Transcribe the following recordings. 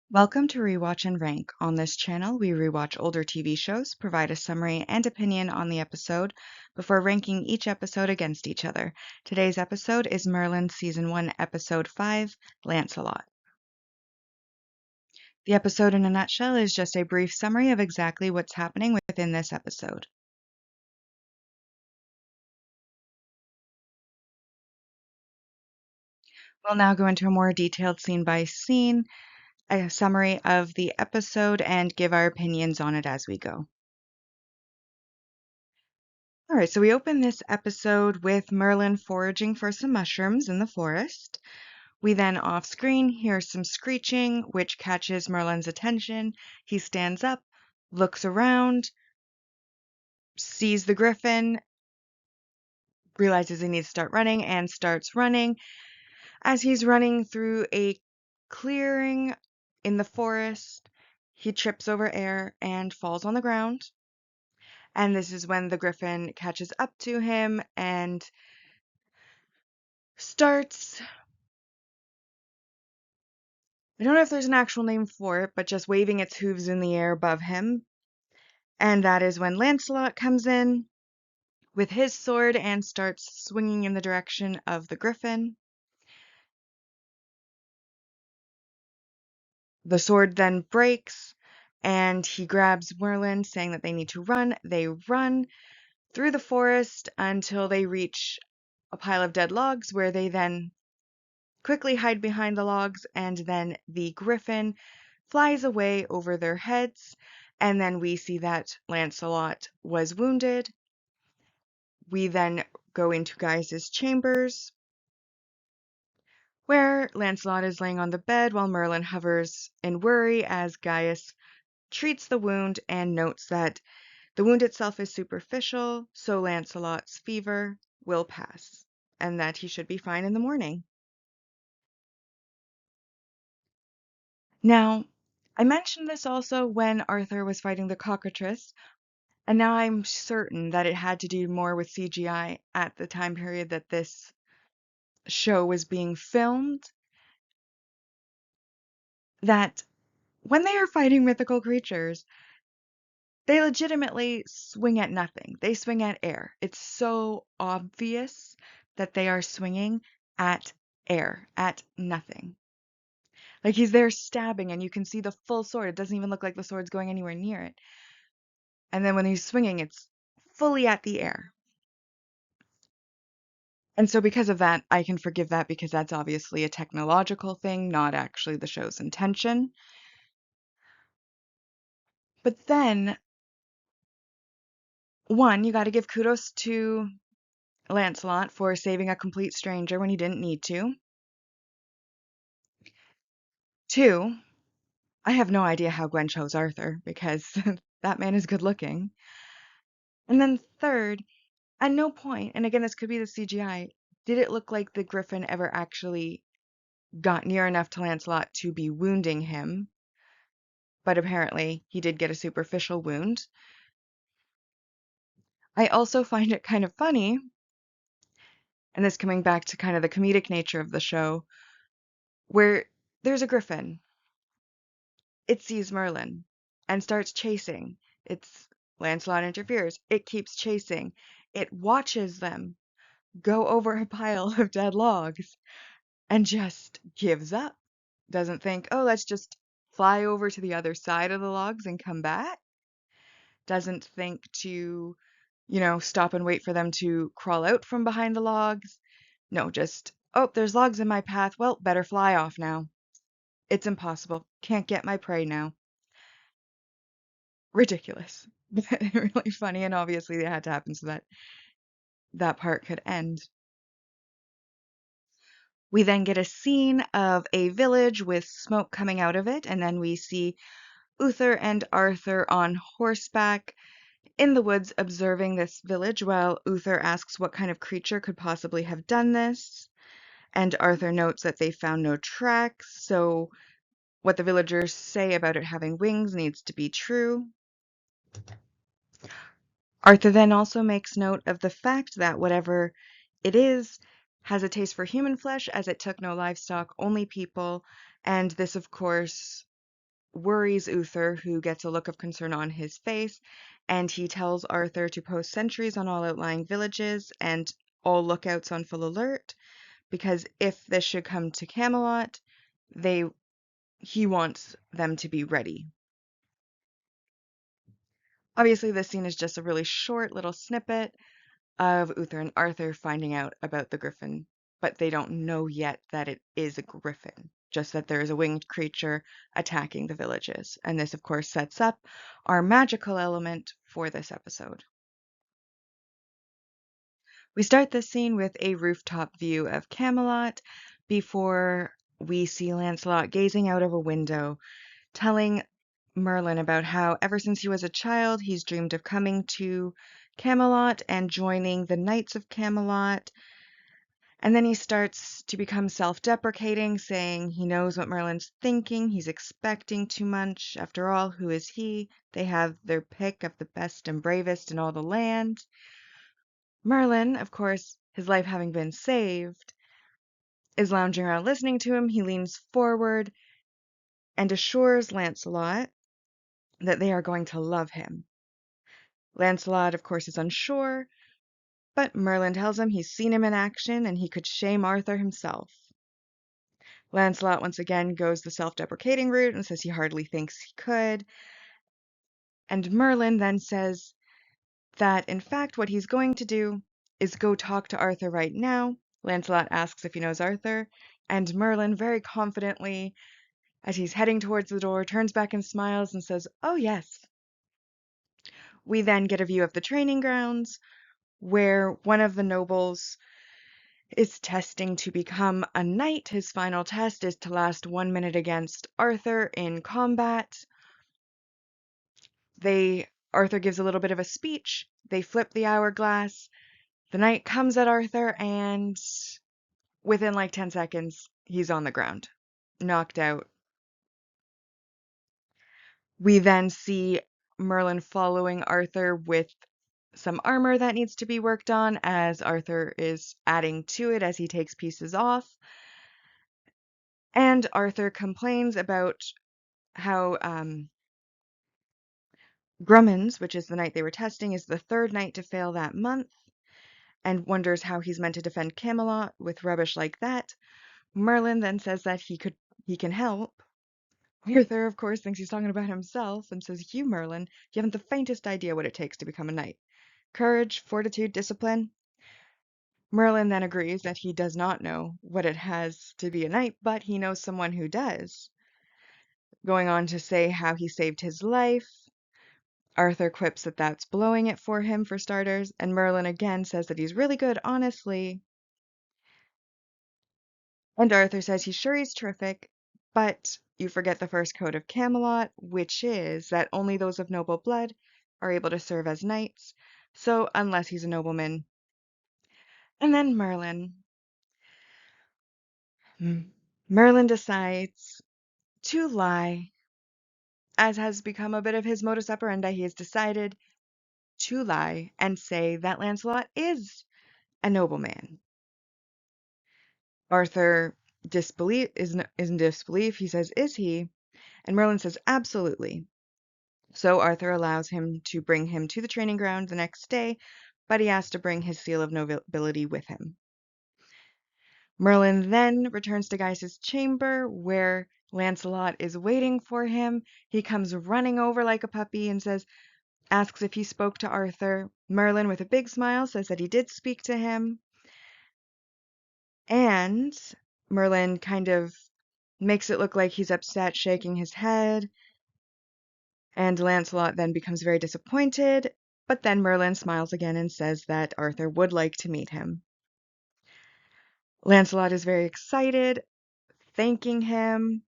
Welcome to Rewatch and Rank. On this channel, we rewatch older TV shows, provide a summary and opinion on the episode before ranking each episode against each other. Today's episode is Merlin Season 1, Episode 5, Lancelot. The episode in a nutshell is just a brief summary of exactly what's happening within this episode. We'll now go into a more detailed scene by scene, a summary of the episode, and give our opinions on it as we go. All right, so we open this episode with Merlin foraging for some mushrooms in the forest. We then off screen hear some screeching, which catches Merlin's attention. He stands up, looks around, sees the griffin, realizes he needs to start running, and starts running. As he's running through a clearing in the forest, he trips over air and falls on the ground. And this is when the griffin catches up to him and starts, I don't know if there's an actual name for it, but just waving its hooves in the air above him. And that is when Lancelot comes in with his sword and starts swinging in the direction of the griffin. The sword then breaks, and he grabs Merlin, saying that they need to run. They run through the forest until they reach a pile of dead logs, where they then quickly hide behind the logs, and then the griffin flies away over their heads, and then we see that Lancelot was wounded. We then go into Gaius's chambers, where Lancelot is laying on the bed while Merlin hovers in worry as Gaius treats the wound and notes that the wound itself is superficial, so Lancelot's fever will pass, and that he should be fine in the morning. Now, I mentioned this also when Arthur was fighting the cockatrice, and now I'm certain that it had to do more with CGI at the time period that this show was being filmed, that when they are fighting mythical creatures, they legitimately swing at nothing. They swing at air. It's so obvious that they are swinging at air, at nothing. Like he's there stabbing and you can see the full sword. It doesn't even look like the sword's going anywhere near it. And then when he's swinging, it's fully at the air. And so because of that, I can forgive that because that's obviously a technological thing, not actually the show's intention. But then, one, you got to give kudos to Lancelot for saving a complete stranger when he didn't need to. Two, I have no idea how Gwen chose Arthur because that man is good looking. And then third, at no point, and again, this could be the CGI, did it look like the griffin ever actually got near enough to Lancelot to be wounding him. But apparently he did get a superficial wound. I also find it kind of funny, and this coming back to kind of the comedic nature of the show, where there's a griffin. It sees Merlin and starts chasing. It's Lancelot interferes. It keeps chasing. It watches them go over a pile of dead logs and just gives up. Doesn't think, oh, let's just fly over to the other side of the logs and come back. Doesn't think to, stop and wait for them to crawl out from behind the logs. No, just, oh, there's logs in my path. Well, better fly off now. It's impossible. Can't get my prey now. Ridiculous. But really funny, and obviously it had to happen so that that part could end. We then get a scene of a village with smoke coming out of it, and then we see Uther and Arthur on horseback in the woods observing this village while Uther asks what kind of creature could possibly have done this. And Arthur notes that they found no tracks, so what the villagers say about it having wings needs to be true. Arthur then also makes note of the fact that whatever it is has a taste for human flesh, as it took no livestock, only people, and this, of course, worries Uther, who gets a look of concern on his face, and he tells Arthur to post sentries on all outlying villages and all lookouts on full alert, because if this should come to Camelot, they he wants them to be ready. Obviously, this scene is just a really short little snippet of Uther and Arthur finding out about the griffin, but they don't know yet that it is a griffin, just that there is a winged creature attacking the villages. And this, of course, sets up our magical element for this episode. We start this scene with a rooftop view of Camelot before we see Lancelot gazing out of a window, telling Merlin about how ever since he was a child, he's dreamed of coming to Camelot and joining the Knights of Camelot. And then he starts to become self-deprecating, saying he knows what Merlin's thinking, he's expecting too much. After all, who is he? They have their pick of the best and bravest in all the land. Merlin, of course, his life having been saved, is lounging around listening to him. He leans forward and assures Lancelot that they are going to love him. Lancelot, of course, is unsure, but Merlin tells him he's seen him in action and he could shame Arthur himself. Lancelot once again goes the self-deprecating route and says he hardly thinks he could. And Merlin then says that, in fact, what he's going to do is go talk to Arthur right now. Lancelot asks if he knows Arthur, and Merlin very confidently, as he's heading towards the door, turns back and smiles and says, "Oh, yes." We then get a view of the training grounds, where one of the nobles is testing to become a knight. His final test is to last 1 minute against Arthur in combat. Arthur gives a little bit of a speech. They flip the hourglass. The knight comes at Arthur, and within like 10 seconds, he's on the ground, knocked out. We then see Merlin following Arthur with some armor that needs to be worked on, as Arthur is adding to it as he takes pieces off. And Arthur complains about how Grummins, which is the knight they were testing, is the third knight to fail that month, and wonders how he's meant to defend Camelot with rubbish like that. Merlin then says that he can help. Arthur, of course, thinks he's talking about himself and says, "You, Merlin, you haven't the faintest idea what it takes to become a knight. Courage, fortitude, discipline." Merlin then agrees that he does not know what it has to be a knight, but he knows someone who does, going on to say how he saved his life. Arthur quips that that's blowing it for him, for starters, and Merlin again says that he's really good, honestly. And Arthur says he's sure he's terrific, but you forget the first code of Camelot, which is that only those of noble blood are able to serve as knights, so unless he's a nobleman. And then Merlin decides to lie, as has become a bit of his modus operandi. He has decided to lie and say that Lancelot is a nobleman. Arthur is in disbelief. He says, "Is he?" And Merlin says, "Absolutely." So Arthur allows him to bring him to the training ground the next day, but he has to bring his seal of nobility with him. Merlin then returns to Gaius's chamber, where Lancelot is waiting for him. He comes running over like a puppy and asks if he spoke to Arthur. Merlin, with a big smile, says that he did speak to him. And Merlin kind of makes it look like he's upset, shaking his head. And Lancelot then becomes very disappointed, but then Merlin smiles again and says that Arthur would like to meet him. Lancelot is very excited, thanking him,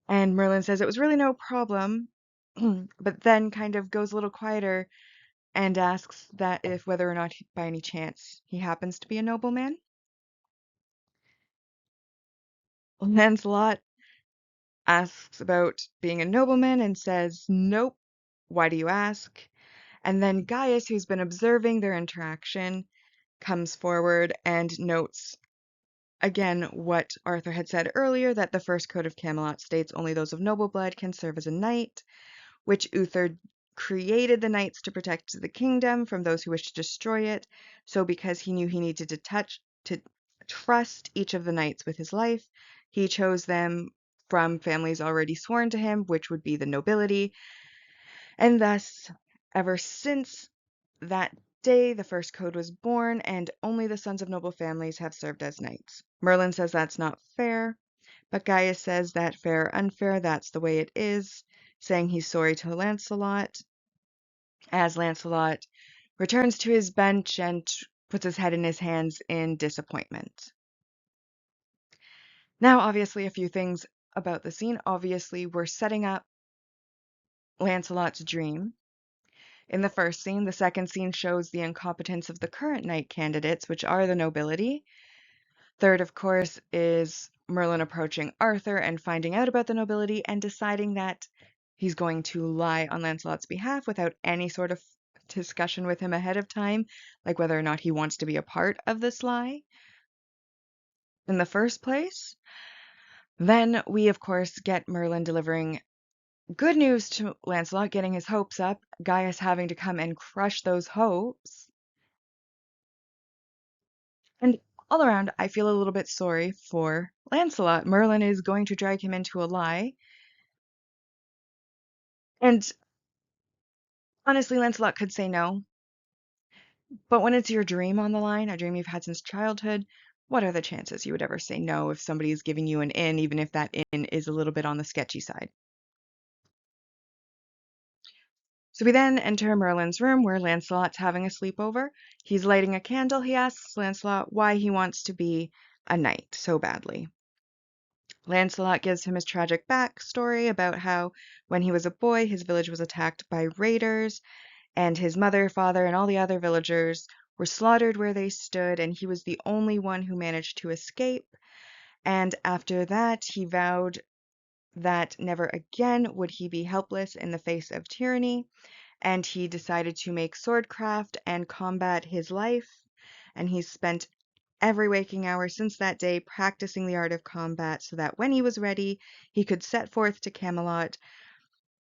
and Merlin says it was really no problem, but then kind of goes a little quieter and asks that if whether or not by any chance he happens to be a nobleman. Lancelot asks about being a nobleman and says, "Nope, why do you ask?" And then Gaius, who's been observing their interaction, comes forward and notes again what Arthur had said earlier, that the first code of Camelot states only those of noble blood can serve as a knight, which Uther created the knights to protect the kingdom from those who wished to destroy it. So because he knew he needed to trust each of the knights with his life, he chose them from families already sworn to him, which would be the nobility. And thus, ever since that day, the first code was born, and only the sons of noble families have served as knights. Merlin says that's not fair, but Gaius says that fair or unfair, that's the way it is, saying he's sorry to Lancelot, as Lancelot returns to his bench and puts his head in his hands in disappointment. Now, obviously, a few things about the scene. Obviously, we're setting up Lancelot's dream. In the first scene, the second scene shows the incompetence of the current knight candidates, which are the nobility. Third, of course, is Merlin approaching Arthur and finding out about the nobility and deciding that he's going to lie on Lancelot's behalf without any sort of discussion with him ahead of time, like whether or not he wants to be a part of this lie in the first place. Then we, of course, get Merlin delivering good news to Lancelot, getting his hopes up, Gaius having to come and crush those hopes. And all around, I feel a little bit sorry for Lancelot. Merlin is going to drag him into a lie. And honestly, Lancelot could say no. But when it's your dream on the line, a dream you've had since childhood, what are the chances you would ever say no if somebody is giving you an in, even if that in is a little bit on the sketchy side? So we then enter Merlin's room where Lancelot's having a sleepover. He's lighting a candle. He asks Lancelot why he wants to be a knight so badly. Lancelot gives him his tragic backstory about how when he was a boy, his village was attacked by raiders, and his mother, father, and all the other villagers were slaughtered where they stood, and he was the only one who managed to escape. And after that, he vowed that never again would he be helpless in the face of tyranny, and he decided to make swordcraft and combat his life, and he's spent every waking hour since that day practicing the art of combat so that when he was ready, he could set forth to Camelot,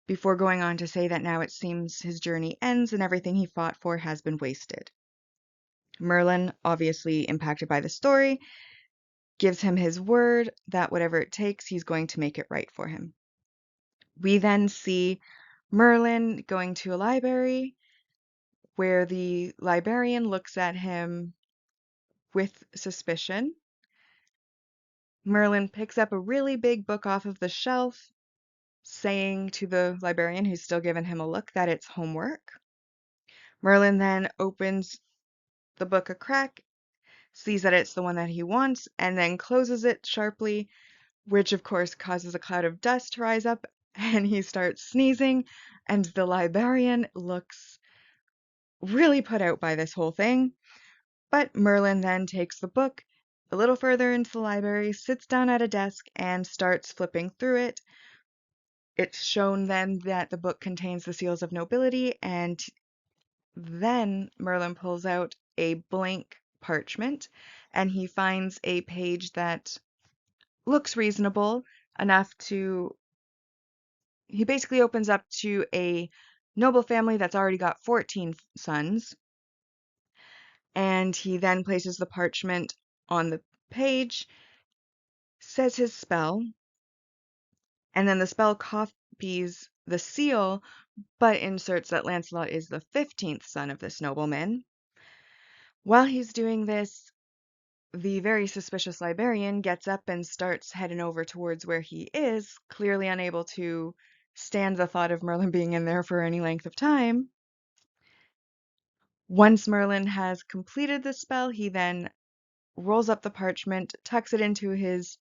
before going on to say that now it seems his journey ends and everything he fought for has been wasted. Merlin, obviously impacted by the story, gives him his word that whatever it takes, he's going to make it right for him. We then see Merlin going to a library where the librarian looks at him with suspicion. Merlin picks up a really big book off of the shelf, saying to the librarian, who's still giving him a look, that it's homework. Merlin then opens the book a crack, sees that it's the one that he wants, and then closes it sharply, which of course causes a cloud of dust to rise up, and he starts sneezing, and the librarian looks really put out by this whole thing. But Merlin then takes the book a little further into the library, sits down at a desk, and starts flipping through it. It's shown then that the book contains the seals of nobility, and then Merlin pulls out a blank parchment, and he finds a page that looks reasonable enough to... He basically opens up to a noble family that's already got 14 sons, and he then places the parchment on the page, says his spell, and then the spell copies the seal, but inserts that Lancelot is the 15th son of this nobleman. While he's doing this, the very suspicious librarian gets up and starts heading over towards where he is, clearly unable to stand the thought of Merlin being in there for any length of time. Once Merlin has completed the spell, he then rolls up the parchment, tucks it into his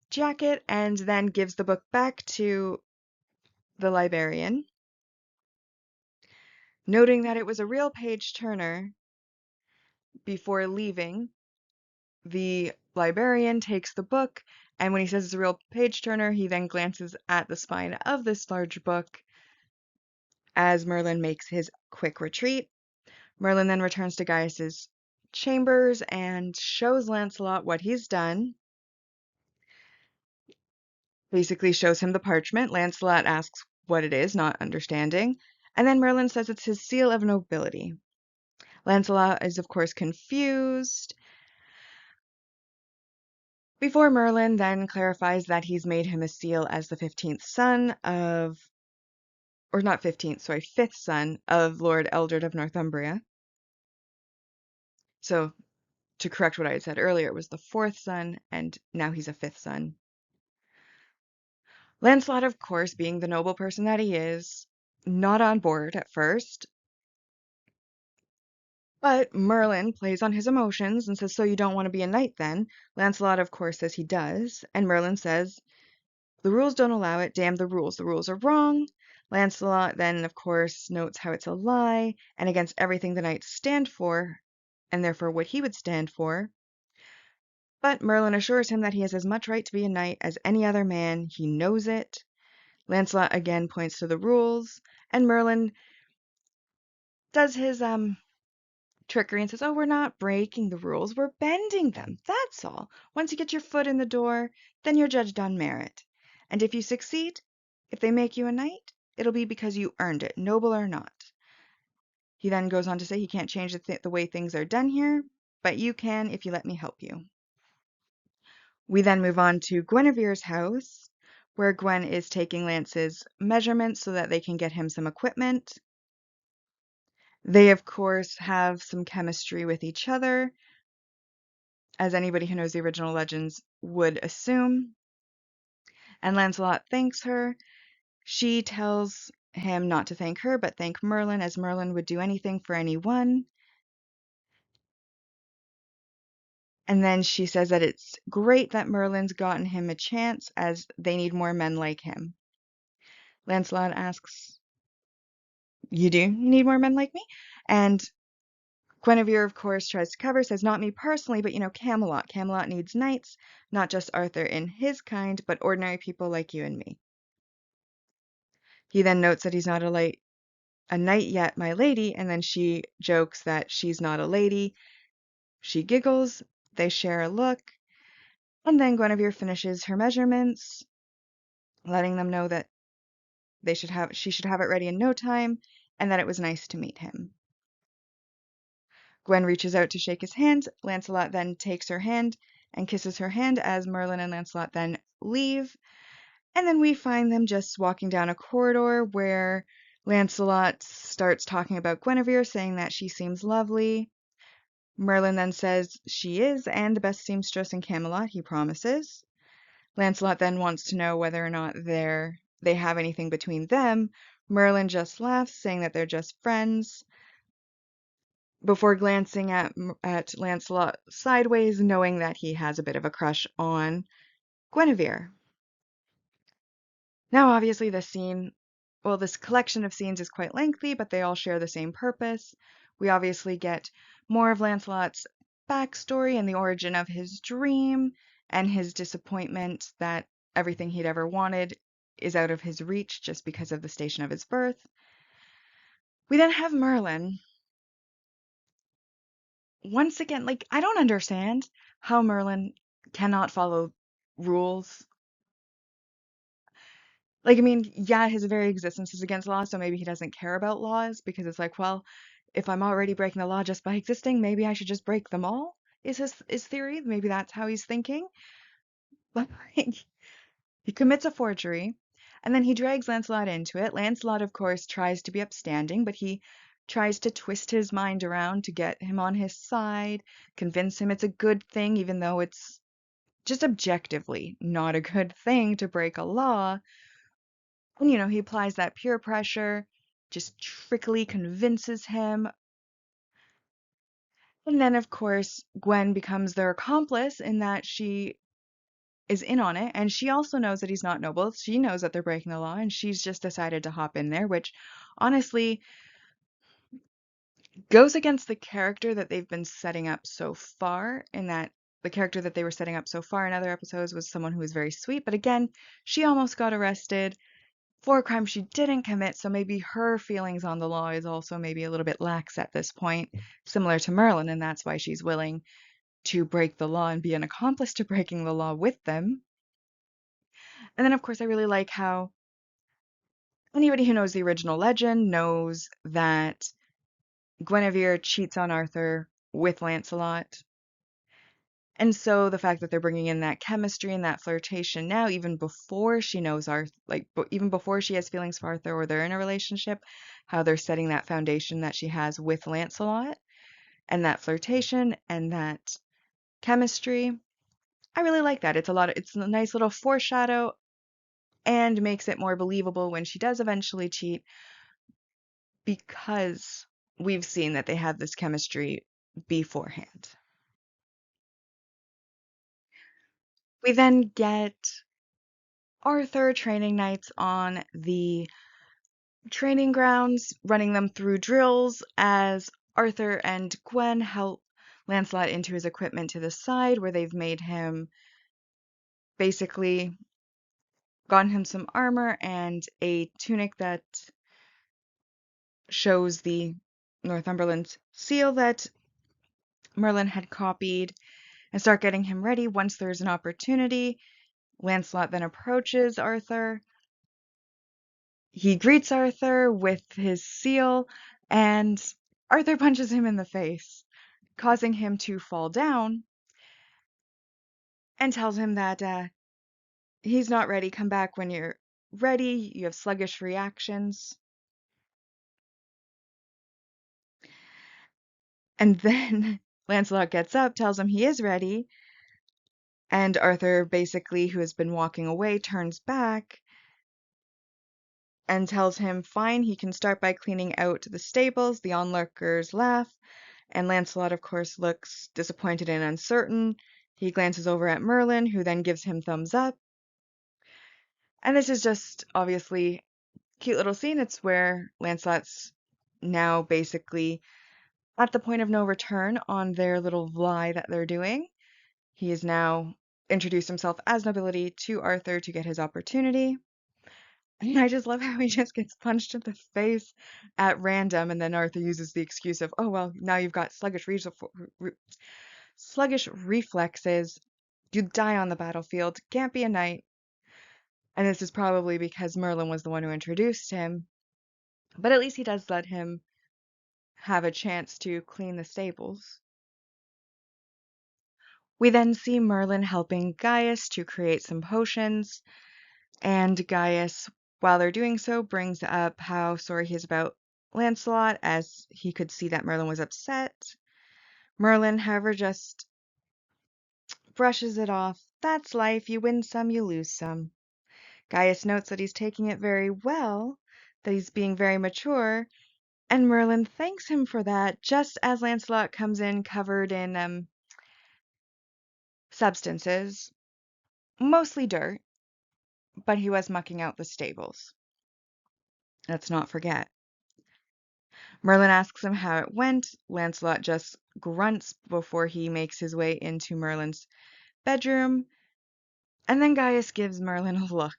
jacket, and then gives the book back to the librarian. Noting that it was a real page turner, before leaving, the librarian takes the book, and when he says it's a real page turner, he then glances at the spine of this large book as Merlin makes his quick retreat. Merlin then returns to Gaius's chambers and shows Lancelot what he's done. Basically shows him the parchment. Lancelot asks what it is, not understanding. And then Merlin says it's his seal of nobility. Lancelot is, of course, confused. Before Merlin then clarifies that he's made him a seal as the 15th son of, or not 15th, sorry, 5th son of Lord Eldred of Northumbria. So to correct what I had said earlier, it was the 4th son, and now he's a 5th son. Lancelot, of course, being the noble person that he is, not on board at first, but Merlin plays on his emotions and says, "So you don't want to be a knight then?" Lancelot, of course, says he does, and Merlin says, "The rules don't allow it, damn the rules are wrong." Lancelot then, of course, notes how it's a lie and against everything the knights stand for, and therefore what he would stand for. But Merlin assures him that he has as much right to be a knight as any other man, he knows it. Lancelot again points to the rules, and Merlin does his trickery and says, "Oh, we're not breaking the rules, we're bending them, that's all. Once you get your foot in the door, then you're judged on merit. And if you succeed, if they make you a knight, it'll be because you earned it, noble or not." He then goes on to say he can't change the way things are done here, but you can if you let me help you. We then move on to Guinevere's house, where Gwen is taking Lance's measurements so that they can get him some equipment. They, of course, have some chemistry with each other, as anybody who knows the original legends would assume. And Lancelot thanks her. She tells him not to thank her, but thank Merlin, as Merlin would do anything for anyone. And then she says that it's great that Merlin's gotten him a chance, as they need more men like him. Lancelot asks, "You do? You need more men like me?" And Guinevere, of course, tries to cover, says, "Not me personally, but Camelot. Camelot needs knights, not just Arthur and his kind, but ordinary people like you and me." He then notes that he's not a knight yet, my lady, and then she jokes that she's not a lady. She giggles, they share a look, and then Guinevere finishes her measurements, letting them know that she should have it ready in no time, and that it was nice to meet him. Gwen reaches out to shake his hand. Lancelot then takes her hand and kisses her hand as Merlin and Lancelot then leave. And then we find them just walking down a corridor where Lancelot starts talking about Guinevere, saying that she seems lovely. Merlin then says she is, and the best seamstress in Camelot, he promises. Lancelot then wants to know whether or not they have anything between them. Merlin just laughs, saying that they're just friends, before glancing at Lancelot sideways, knowing that he has a bit of a crush on Guinevere. Now, obviously, this collection of scenes is quite lengthy, but they all share the same purpose. We obviously get more of Lancelot's backstory and the origin of his dream and his disappointment that everything he'd ever wanted is out of his reach just because of the station of his birth. We then have Merlin. Once again, I don't understand how Merlin cannot follow rules. I mean, yeah, his very existence is against law, so maybe he doesn't care about laws because it's well, if I'm already breaking the law just by existing, maybe I should just break them all, is his theory. Maybe that's how he's thinking. But he commits a forgery, and then he drags Lancelot into it. Lancelot, of course, tries to be upstanding, but he tries to twist his mind around to get him on his side, convince him it's a good thing, even though it's just objectively not a good thing to break a law. And, he applies that peer pressure, just trickily convinces him. And then, of course, Gwen becomes their accomplice in that she is in on it. And she also knows that he's not noble. She knows that they're breaking the law, and she's just decided to hop in there, which honestly goes against the character that they've been setting up so far, in that the character that they were setting up so far in other episodes was someone who was very sweet. But again, she almost got arrested. for a crime she didn't commit, so maybe her feelings on the law is also maybe a little bit lax at this point, similar to Merlin, and that's why she's willing to break the law and be an accomplice to breaking the law with them. And then, of course, I really like how anybody who knows the original legend knows that Guinevere cheats on Arthur with Lancelot. And so the fact that they're bringing in that chemistry and that flirtation now, even before she knows Arthur, like even before she has feelings for Arthur or they're in a relationship, how they're setting that foundation that she has with Lancelot and that flirtation and that chemistry. I really like that. It's a nice little foreshadow and makes it more believable when she does eventually cheat because we've seen that they have this chemistry beforehand. We then get Arthur training nights on the training grounds, running them through drills as Arthur and Gwen help Lancelot into his equipment to the side, where they've made him basically gotten him some armor and a tunic that shows the Northumberland seal that Merlin had copied, and start getting him ready once there's an opportunity. Lancelot then approaches Arthur. He greets Arthur with his seal, and Arthur punches him in the face, causing him to fall down, and tells him that he's not ready. Come back when you're ready. You have sluggish reactions. And then Lancelot gets up, tells him he is ready, and Arthur, basically, who has been walking away, turns back and tells him, fine, he can start by cleaning out the stables. The onlookers laugh, and Lancelot, of course, looks disappointed and uncertain. He glances over at Merlin, who then gives him thumbs up. And this is just obviously cute little scene. It's where Lancelot's now basically at the point of no return on their little lie that they're doing. He has now introduced himself as nobility to Arthur to get his opportunity. And I just love how he just gets punched in the face at random, and then Arthur uses the excuse of, oh, well, now you've got sluggish reflexes. You die on the battlefield. Can't be a knight. And this is probably because Merlin was the one who introduced him. But at least he does let him have a chance to clean the stables. We then see Merlin helping Gaius to create some potions, and Gaius, while they're doing so, brings up how sorry he is about Lancelot, as he could see that Merlin was upset. Merlin, however, just brushes it off. That's life, you win some, you lose some. Gaius notes that he's taking it very well, that he's being very mature, and Merlin thanks him for that, just as Lancelot comes in covered in substances, mostly dirt, but he was mucking out the stables. Let's not forget. Merlin asks him how it went. Lancelot just grunts before he makes his way into Merlin's bedroom, and then Gaius gives Merlin a look.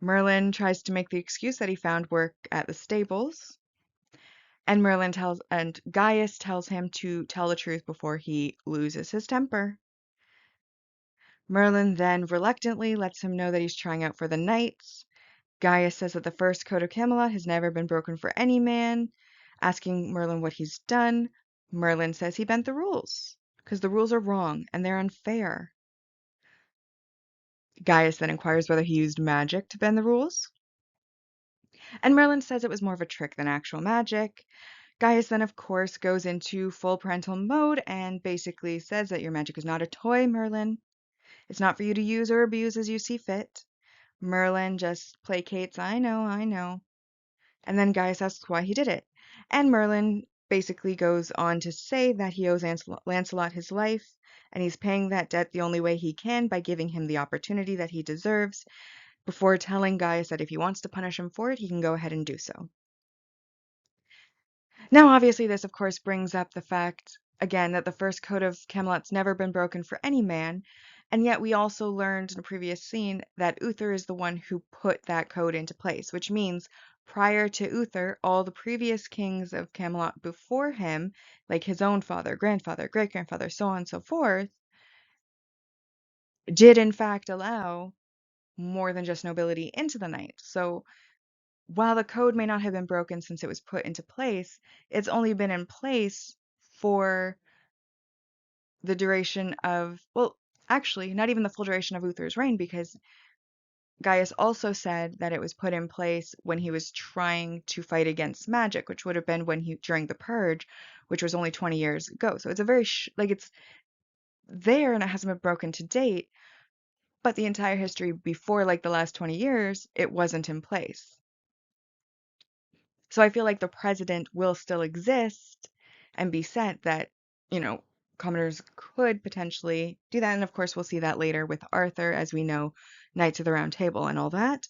Merlin tries to make the excuse that he found work at the stables, and Gaius tells him to tell the truth before he loses his temper. Merlin then reluctantly lets him know that he's trying out for the knights. Gaius says that the first code of Camelot has never been broken for any man, asking Merlin what he's done. Merlin says he bent the rules, because the rules are wrong and they're unfair. Gaius then inquires whether he used magic to bend the rules, and Merlin says it was more of a trick than actual magic. Gaius then, of course, goes into full parental mode and basically says that your magic is not a toy, Merlin. It's not for you to use or abuse as you see fit. Merlin just placates, I know, I know. And then Gaius asks why he did it. And Merlin basically goes on to say that he owes Lancelot his life, and he's paying that debt the only way he can by giving him the opportunity that he deserves, before telling Gaius that if he wants to punish him for it, he can go ahead and do so. Now, obviously, this, of course, brings up the fact, again, that the first code of Camelot's never been broken for any man, And yet we also learned in a previous scene that Uther is the one who put that code into place, which means prior to Uther, all the previous kings of Camelot before him, like his own father, grandfather, great-grandfather, so on and so forth, did in fact allow more than just nobility into the knight. So while the code may not have been broken since it was put into place, it's only been in place for the duration of, well, actually, not even the full duration of Uther's reign, because Gaius also said that it was put in place when he was trying to fight against magic, which would have been when he during the Purge, which was only 20 years ago. So it's a very like it's there and it hasn't been broken to date, but the entire history before like the last 20 years, it wasn't in place. So I feel like the president will still exist and be set that, you know, commoners could potentially do that. And of course, we'll see that later with Arthur, as we know, Knights of the Round Table and all that.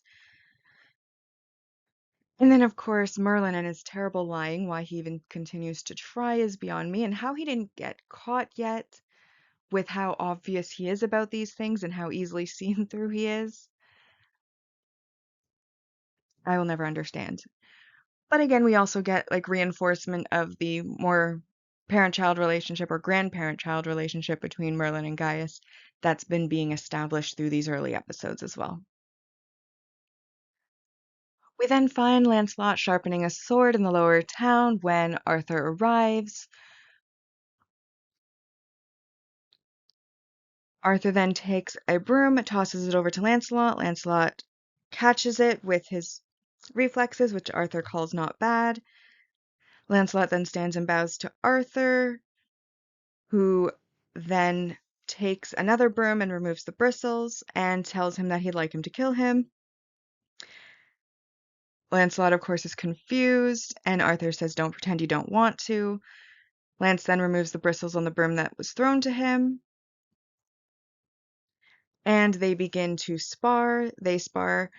And then, of course, Merlin and his terrible lying, why he even continues to try is beyond me, and how he didn't get caught yet with how obvious he is about these things and how easily seen through he is. I will never understand. But again, we also get like reinforcement of the more parent-child relationship or grandparent-child relationship between Merlin and Gaius that's been being established through these early episodes as well. We then find Lancelot sharpening a sword in the lower town when Arthur arrives. Arthur then takes a broom, tosses it over to Lancelot. Lancelot catches it with his reflexes, which Arthur calls not bad. Lancelot then stands and bows to Arthur, who then takes another broom and removes the bristles and tells him that he'd like him to kill him. Lancelot, of course, is confused, and Arthur says, "Don't pretend you don't want to." Lance then removes the bristles on the broom that was thrown to him, and they begin to spar. They spar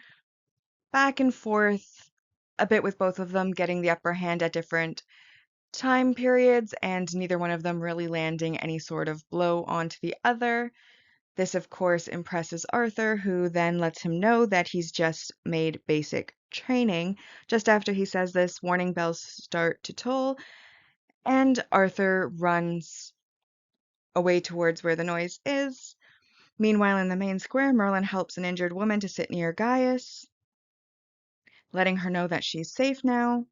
back and forth a bit with both of them getting the upper hand at different time periods, and neither one of them really landing any sort of blow onto the other. This, of course, impresses Arthur, who then lets him know that he's just made basic training. Just after he says this, warning bells start to toll, and Arthur runs away towards where the noise is. Meanwhile, in the main square, Merlin helps an injured woman to sit near Gaius, letting her know that she's safe now,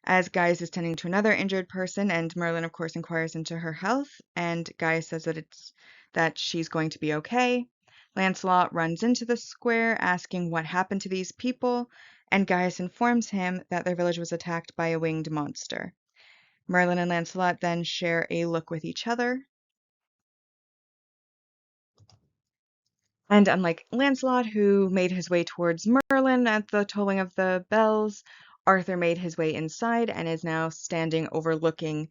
as Gaius is tending to another injured person, and Merlin, of course, inquires into her health, and Gaius says that she's going to be okay. Lancelot runs into the square, asking what happened to these people, and Gaius informs him that their village was attacked by a winged monster. Merlin and Lancelot then share a look with each other. And unlike Lancelot, who made his way towards Merlin at the tolling of the bells, Arthur made his way inside and is now standing overlooking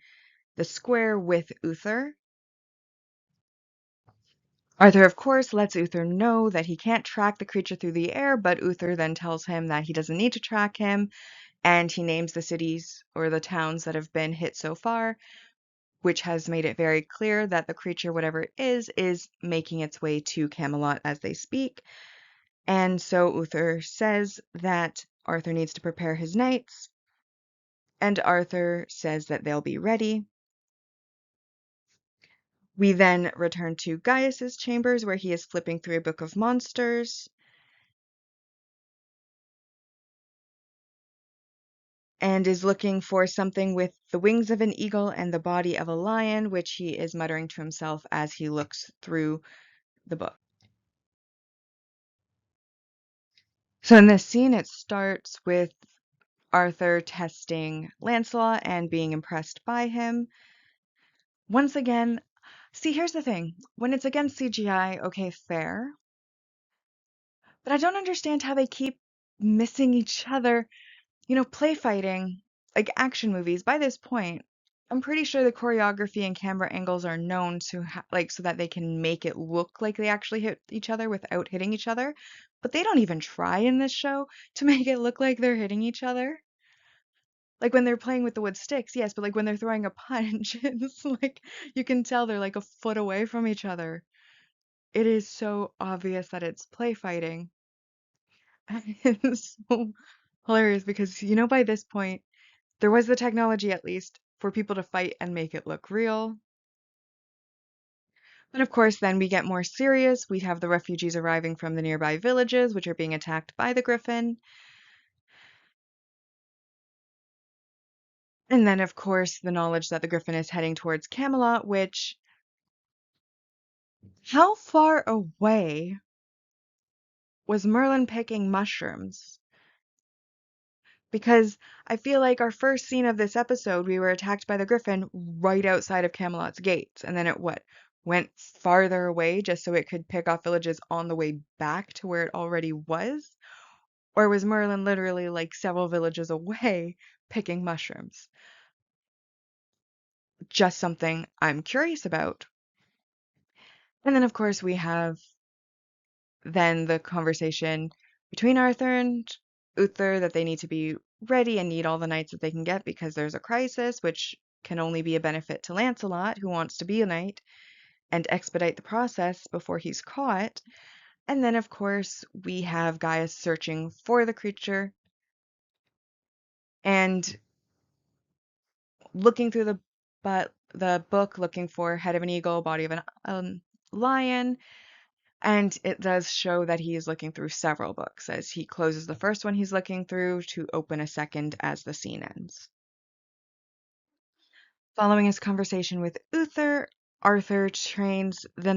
the square with Uther. Arthur, of course, lets Uther know that he can't track the creature through the air, but Uther then tells him that he doesn't need to track him, and he names the cities or the towns that have been hit so far, which has made it very clear that the creature, whatever it is making its way to Camelot as they speak. And so Uther says that Arthur needs to prepare his knights, and Arthur says that they'll be ready. We then return to Gaius's chambers, where he is flipping through a book of monsters and is looking for something with the wings of an eagle and the body of a lion, which he is muttering to himself as he looks through the book. So in this scene, it starts with Arthur testing Lancelot and being impressed by him. Once again, see, here's the thing. When it's against CGI, okay, fair. But I don't understand how they keep missing each other. You know, play fighting, like action movies, by this point, I'm pretty sure the choreography and camera angles are known to like so that they can make it look like they actually hit each other without hitting each other. But they don't even try in this show to make it look like they're hitting each other. Like when they're playing with the wood sticks, yes, but like when they're throwing a punch, it's like you can tell they're like a foot away from each other. it is so obvious that it's play fighting. It's so hilarious because, by this point, there was the technology at least for people to fight and make it look real. But of course, then we get more serious. We have the refugees arriving from the nearby villages, which are being attacked by the griffin. And then, of course, the knowledge that the griffin is heading towards Camelot, which, how far away was Merlin picking mushrooms? Because I feel like our first scene of this episode, we were attacked by the griffin right outside of Camelot's gates. And then it went farther away just so it could pick off villages on the way back to where it already was? Or was Merlin literally like several villages away picking mushrooms? Just something I'm curious about. And then, of course, we have then the conversation between Arthur and Uther that they need to be ready and need all the knights that they can get because there's a crisis, which can only be a benefit to Lancelot, who wants to be a knight, and expedite the process before he's caught. And then, of course, we have Gaius searching for the creature and looking through the book, looking for head of an eagle, body of an lion, and it does show that he is looking through several books as he closes the first one he's looking through to open a second as the scene ends. Following his conversation with Uther, Arthur gathers the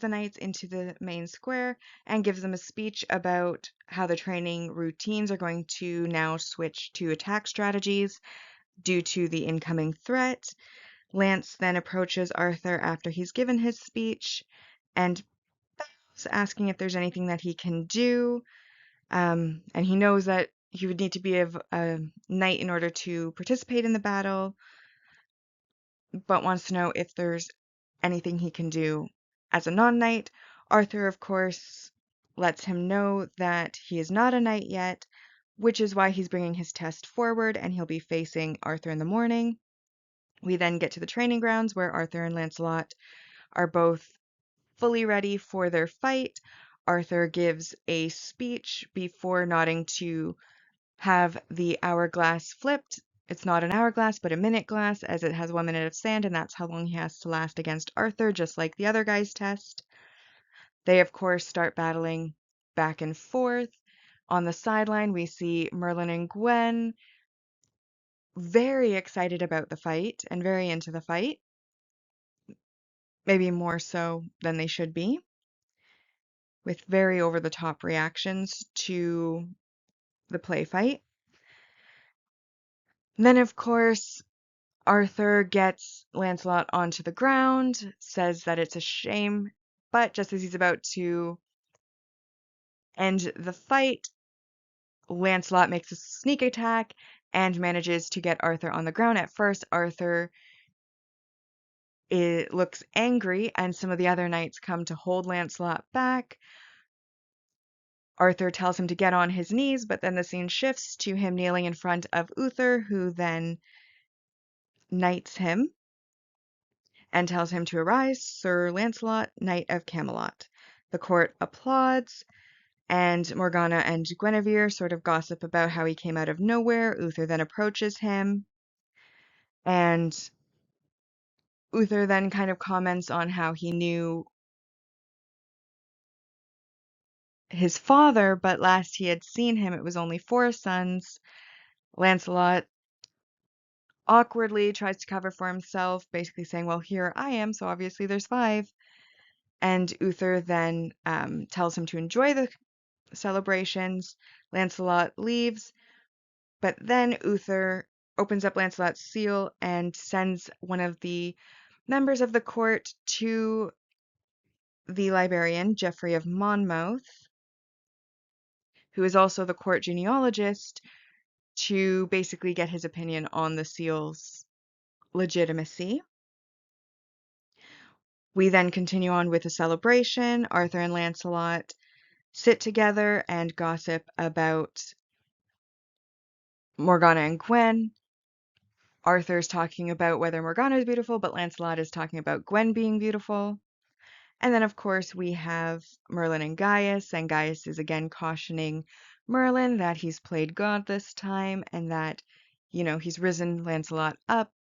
knights into the main square and gives them a speech about how the training routines are going to now switch to attack strategies due to the incoming threat. Lance then approaches Arthur after he's given his speech and asking if there's anything that he can do. And he knows that he would need to be a knight in order to participate in the battle, but wants to know if there's anything he can do as a non-knight. Arthur, of course, lets him know that he is not a knight yet, which is why he's bringing his test forward and he'll be facing Arthur in the morning. We then get to the training grounds where Arthur and Lancelot are both fully ready for their fight. Arthur gives a speech before nodding to have the hourglass flipped. It's not an hourglass, but a minute glass, as it has 1 minute of sand, and that's how long he has to last against Arthur, just like the other guy's test. They, of course, start battling back and forth. On the sideline, we see Merlin and Gwen very excited about the fight and very into the fight, maybe more so than they should be, with very over-the-top reactions to the play fight. And then, of course, Arthur gets Lancelot onto the ground, says that it's a shame, but just as he's about to end the fight, Lancelot makes a sneak attack and manages to get Arthur on the ground. At first, Arthur looks angry, and some of the other knights come to hold Lancelot back. Arthur tells him to get on his knees, but then the scene shifts to him kneeling in front of Uther, who then knights him and tells him to arise, Sir Lancelot, Knight of Camelot. The court applauds, and Morgana and Guinevere sort of gossip about how he came out of nowhere. Uther then approaches him, and Uther then kind of comments on how he knew his father, but last he had seen him, it was only 4 sons. Lancelot awkwardly tries to cover for himself, basically saying, well, here I am, so obviously there's 5. And Uther then tells him to enjoy the celebrations. Lancelot leaves, but then Uther opens up Lancelot's seal and sends one of the members of the court to the librarian, Geoffrey of Monmouth, who is also the court genealogist, to basically get his opinion on the seal's legitimacy. We then continue on with a celebration. Arthur and Lancelot sit together and gossip about Morgana and Gwen. Arthur's talking about whether Morgana is beautiful, but Lancelot is talking about Gwen being beautiful. And then, of course, we have Merlin and Gaius is again cautioning Merlin that he's played God this time and that, he's risen Lancelot up,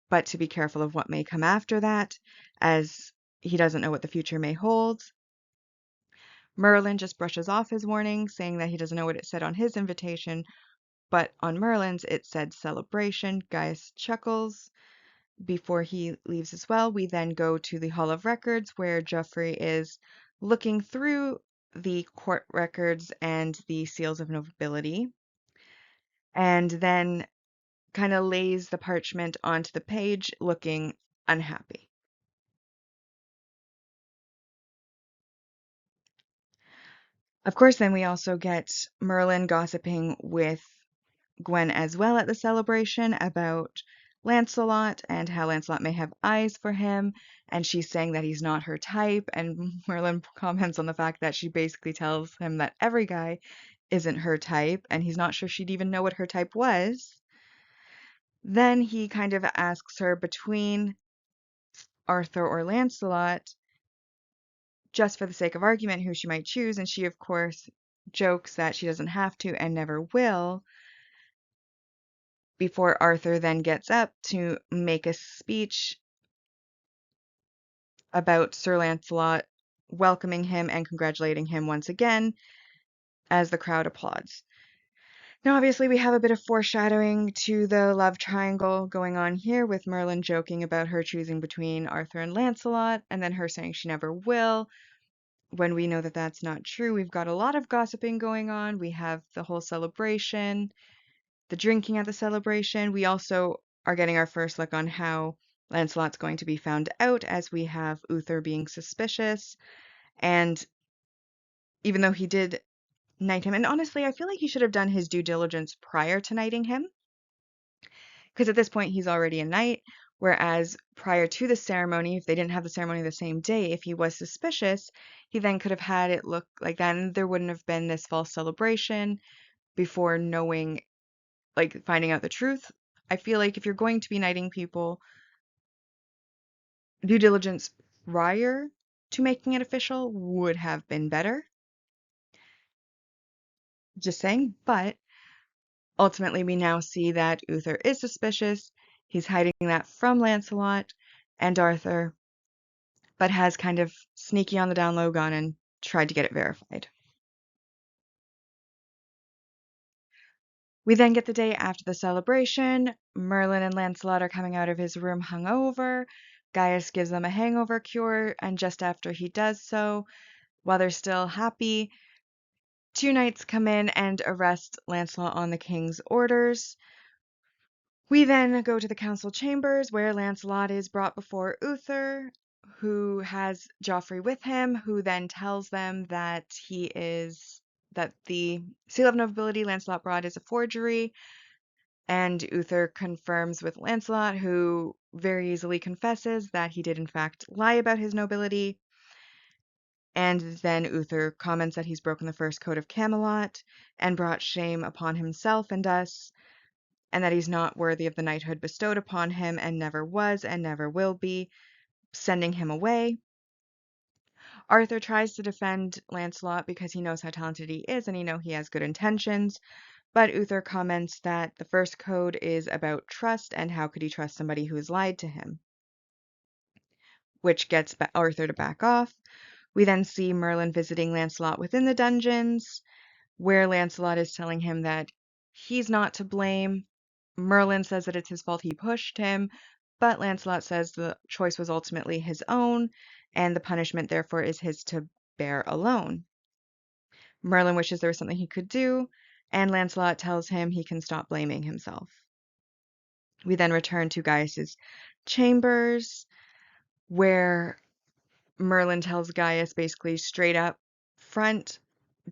but to be careful of what may come after that, as he doesn't know what the future may hold. Merlin just brushes off his warning, saying that he doesn't know what it said on his invitation, but on Merlin's it said celebration. Gaius chuckles before he leaves as well. We then go to the Hall of Records where Geoffrey is looking through the court records and the seals of nobility, and then kind of lays the parchment onto the page looking unhappy. Of course, then we also get Merlin gossiping with Gwen as well at the celebration about Lancelot and how Lancelot may have eyes for him, and she's saying that he's not her type, and Merlin comments on the fact that she basically tells him that every guy isn't her type, and he's not sure she'd even know what her type was. Then he kind of asks her between Arthur or Lancelot, just for the sake of argument, who she might choose, and she, of course, jokes that she doesn't have to and never will, before Arthur then gets up to make a speech about Sir Lancelot, welcoming him and congratulating him once again as the crowd applauds. Now, obviously, we have a bit of foreshadowing to the love triangle going on here, with Merlin joking about her choosing between Arthur and Lancelot, and then her saying she never will, when we know that that's not true. We've got a lot of gossiping going on. We have the whole celebration, the drinking at the celebration. We also are getting our first look on how Lancelot's going to be found out, as we have Uther being suspicious. And even though he did knight him, and honestly, I feel like he should have done his due diligence prior to knighting him, because at this point he's already a knight. Whereas prior to the ceremony, if they didn't have the ceremony the same day, if he was suspicious, he then could have had it look like that, and there wouldn't have been this false celebration before knowing, like, finding out the truth. I feel like if you're going to be knighting people, due diligence prior to making it official would have been better. Just saying. But ultimately, we now see that Uther is suspicious. He's hiding that from Lancelot and Arthur, but has kind of sneaky on the down low gone and tried to get it verified. We then get the day after the celebration. Merlin and Lancelot are coming out of his room hungover. Gaius gives them a hangover cure, and just after he does so, while they're still happy, two knights come in and arrest Lancelot on the king's orders. We then go to the council chambers where Lancelot is brought before Uther, who has Geoffrey with him, who then tells them that the seal of nobility Lancelot brought is a forgery, and Uther confirms with Lancelot, who very easily confesses that he did in fact lie about his nobility. And then Uther comments that he's broken the first code of Camelot and brought shame upon himself and us, and that he's not worthy of the knighthood bestowed upon him and never was and never will be, sending him away. Arthur tries to defend Lancelot because he knows how talented he is and he knows he has good intentions, but Uther comments that the first code is about trust, and how could he trust somebody who has lied to him, which gets Arthur to back off. We then see Merlin visiting Lancelot within the dungeons, where Lancelot is telling him that he's not to blame. Merlin says that it's his fault he pushed him, but Lancelot says the choice was ultimately his own, and the punishment therefore is his to bear alone. Merlin wishes there was something he could do, and Lancelot tells him he can stop blaming himself. We then return to Gaius's chambers, where Merlin tells Gaius basically straight up front,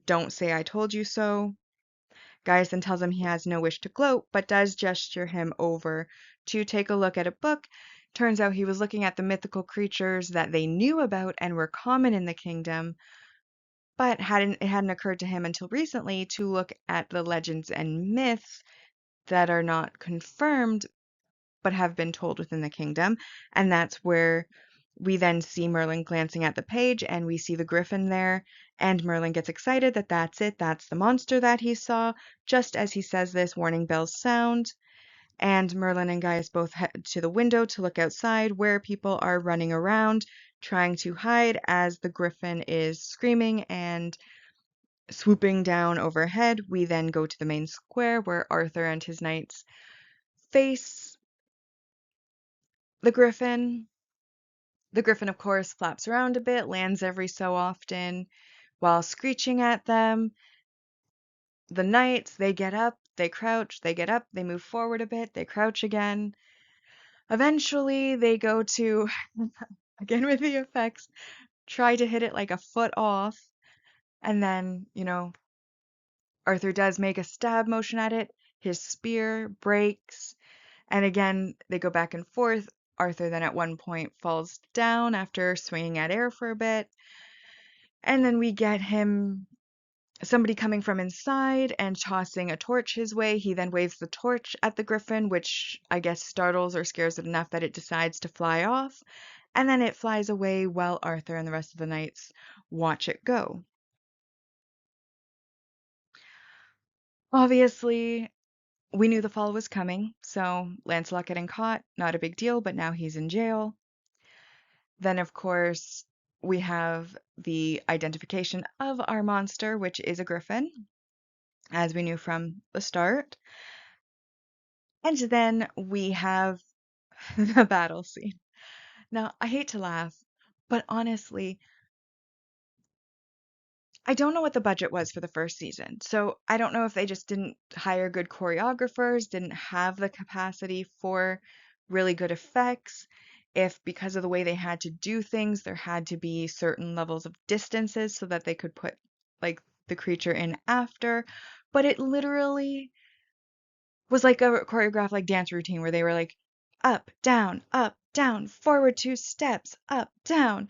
don't say I told you so. Gaius then tells him he has no wish to gloat, but does gesture him over to take a look at a book. Turns out he was looking at the mythical creatures that they knew about and were common in the kingdom, but it hadn't occurred to him until recently to look at the legends and myths that are not confirmed but have been told within the kingdom, and that's where We then see Merlin glancing at the page and we see the griffin there. And Merlin gets excited that that's it, that's the monster that he saw. Just as he says this, warning bells sound. And Merlin and Gaius both head to the window to look outside where people are running around trying to hide as the griffin is screaming and swooping down overhead. We then go to the main square where Arthur and his knights face the griffin. The griffin, of course, flaps around a bit, lands every so often while screeching at them. The knights, they get up, they crouch, they get up, they move forward a bit, they crouch again. Eventually, they go to, again with the effects, try to hit it like a foot off. And then, Arthur does make a stab motion at it. His spear breaks. And again, they go back and forth. Arthur then at one point falls down after swinging at air for a bit. And then we get somebody coming from inside and tossing a torch his way. He then waves the torch at the griffin, which I guess startles or scares it enough that it decides to fly off. And then it flies away while Arthur and the rest of the knights watch it go. Obviously, we knew the fall was coming, so Lancelot getting caught, not a big deal, but now he's in jail. Then, of course, we have the identification of our monster, which is a griffin, as we knew from the start. And then we have the battle scene. Now, I hate to laugh, but honestly, I don't know what the budget was for the first season. So I don't know if they just didn't hire good choreographers, didn't have the capacity for really good effects, if because of the way they had to do things, there had to be certain levels of distances so that they could put like the creature in after. But it literally was like a choreographed like dance routine where they were like up, down, forward 2 steps, up, down.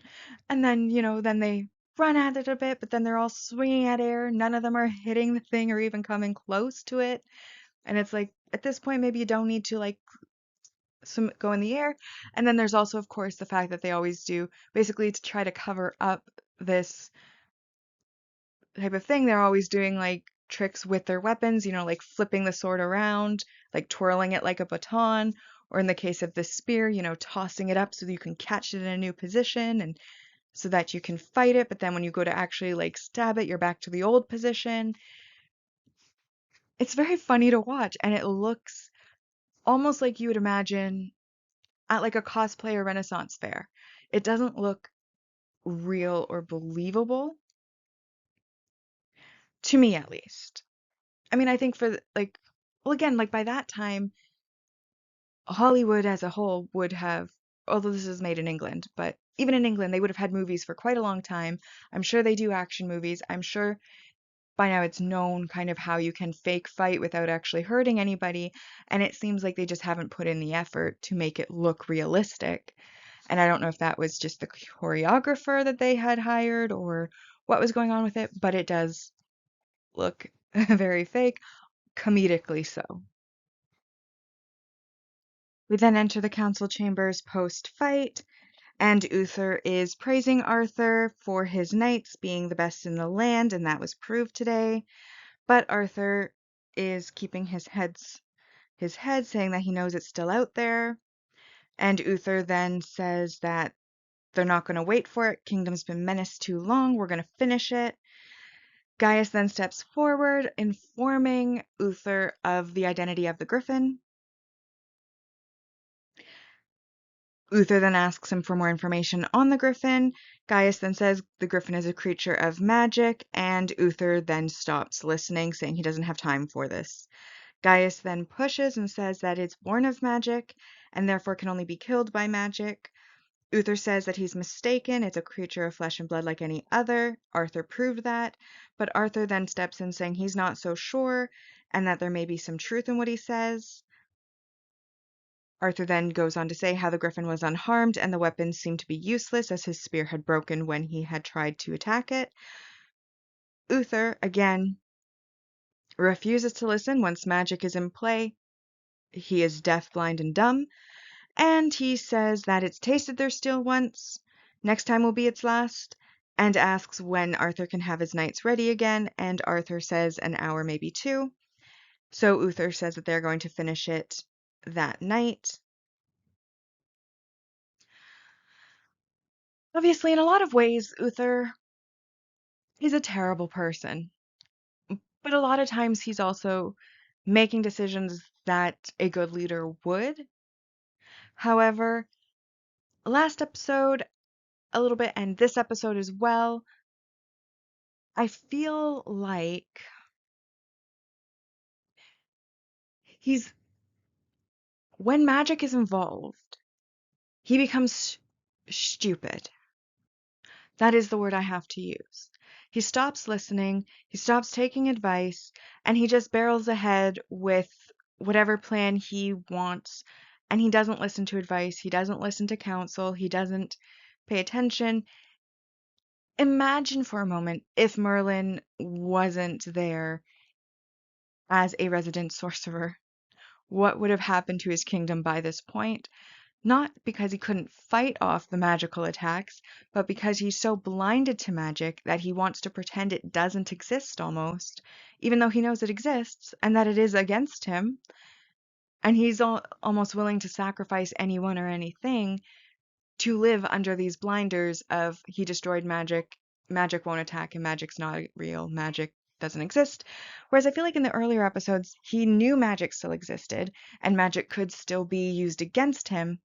And then, then they run at it a bit, but then they're all swinging at air. None of them are hitting the thing or even coming close to it. And it's like, at this point, maybe you don't need to like go in the air. And then there's also, of course, the fact that they always do basically to try to cover up this type of thing. They're always doing like tricks with their weapons, like flipping the sword around, like twirling it like a baton, or in the case of the spear, tossing it up so that you can catch it in a new position and so that you can fight it. But then when you go to actually like stab it, you're back to the old position. It's very funny to watch, and it looks almost like you would imagine at like a cosplay or Renaissance fair. It doesn't look real or believable to me, at least. I mean, I think for like, well, again, like by that time, Hollywood as a whole would have, although this is made in England, but even in England, they would have had movies for quite a long time. I'm sure they do action movies. I'm sure by now it's known kind of how you can fake fight without actually hurting anybody. And it seems like they just haven't put in the effort to make it look realistic. And I don't know if that was just the choreographer that they had hired or what was going on with it, but it does look very fake, comedically so. We then enter the council chambers post-fight, and Uther is praising Arthur for his knights being the best in the land, and that was proved today. But Arthur is keeping his head, saying that he knows it's still out there. And Uther then says that they're not going to wait for it. Kingdom's been menaced too long. We're going to finish it. Gaius then steps forward, informing Uther of the identity of the griffin. Uther then asks him for more information on the griffin. Gaius then says the griffin is a creature of magic, and Uther then stops listening, saying he doesn't have time for this. Gaius then pushes and says that it's born of magic, and therefore can only be killed by magic. Uther says that he's mistaken, it's a creature of flesh and blood like any other. Arthur proved that, but Arthur then steps in saying he's not so sure, and that there may be some truth in what he says. Arthur then goes on to say how the griffin was unharmed and the weapons seemed to be useless as his spear had broken when he had tried to attack it. Uther, again, refuses to listen once magic is in play. He is deaf, blind, and dumb. And he says that it's tasted their steel once, next time will be its last, and asks when Arthur can have his knights ready again, and Arthur says an hour, maybe two. So Uther says that they're going to finish it that night. Obviously, in a lot of ways, Uther is a terrible person, but a lot of times he's also making decisions that a good leader would. However, last episode, a little bit, and this episode as well, I feel like he's, when magic is involved, he becomes stupid. That is the word I have to use. He stops listening, he stops taking advice, and he just barrels ahead with whatever plan he wants. And he doesn't listen to advice, he doesn't listen to counsel, he doesn't pay attention. Imagine for a moment if Merlin wasn't there as a resident sorcerer. What would have happened to his kingdom by this point? Not because he couldn't fight off the magical attacks, but because he's so blinded to magic that he wants to pretend it doesn't exist almost, even though he knows it exists and that it is against him. And he's almost willing to sacrifice anyone or anything to live under these blinders of he destroyed magic, magic won't attack, and magic's not real, magic doesn't exist. Whereas I feel like in the earlier episodes, he knew magic still existed and magic could still be used against him.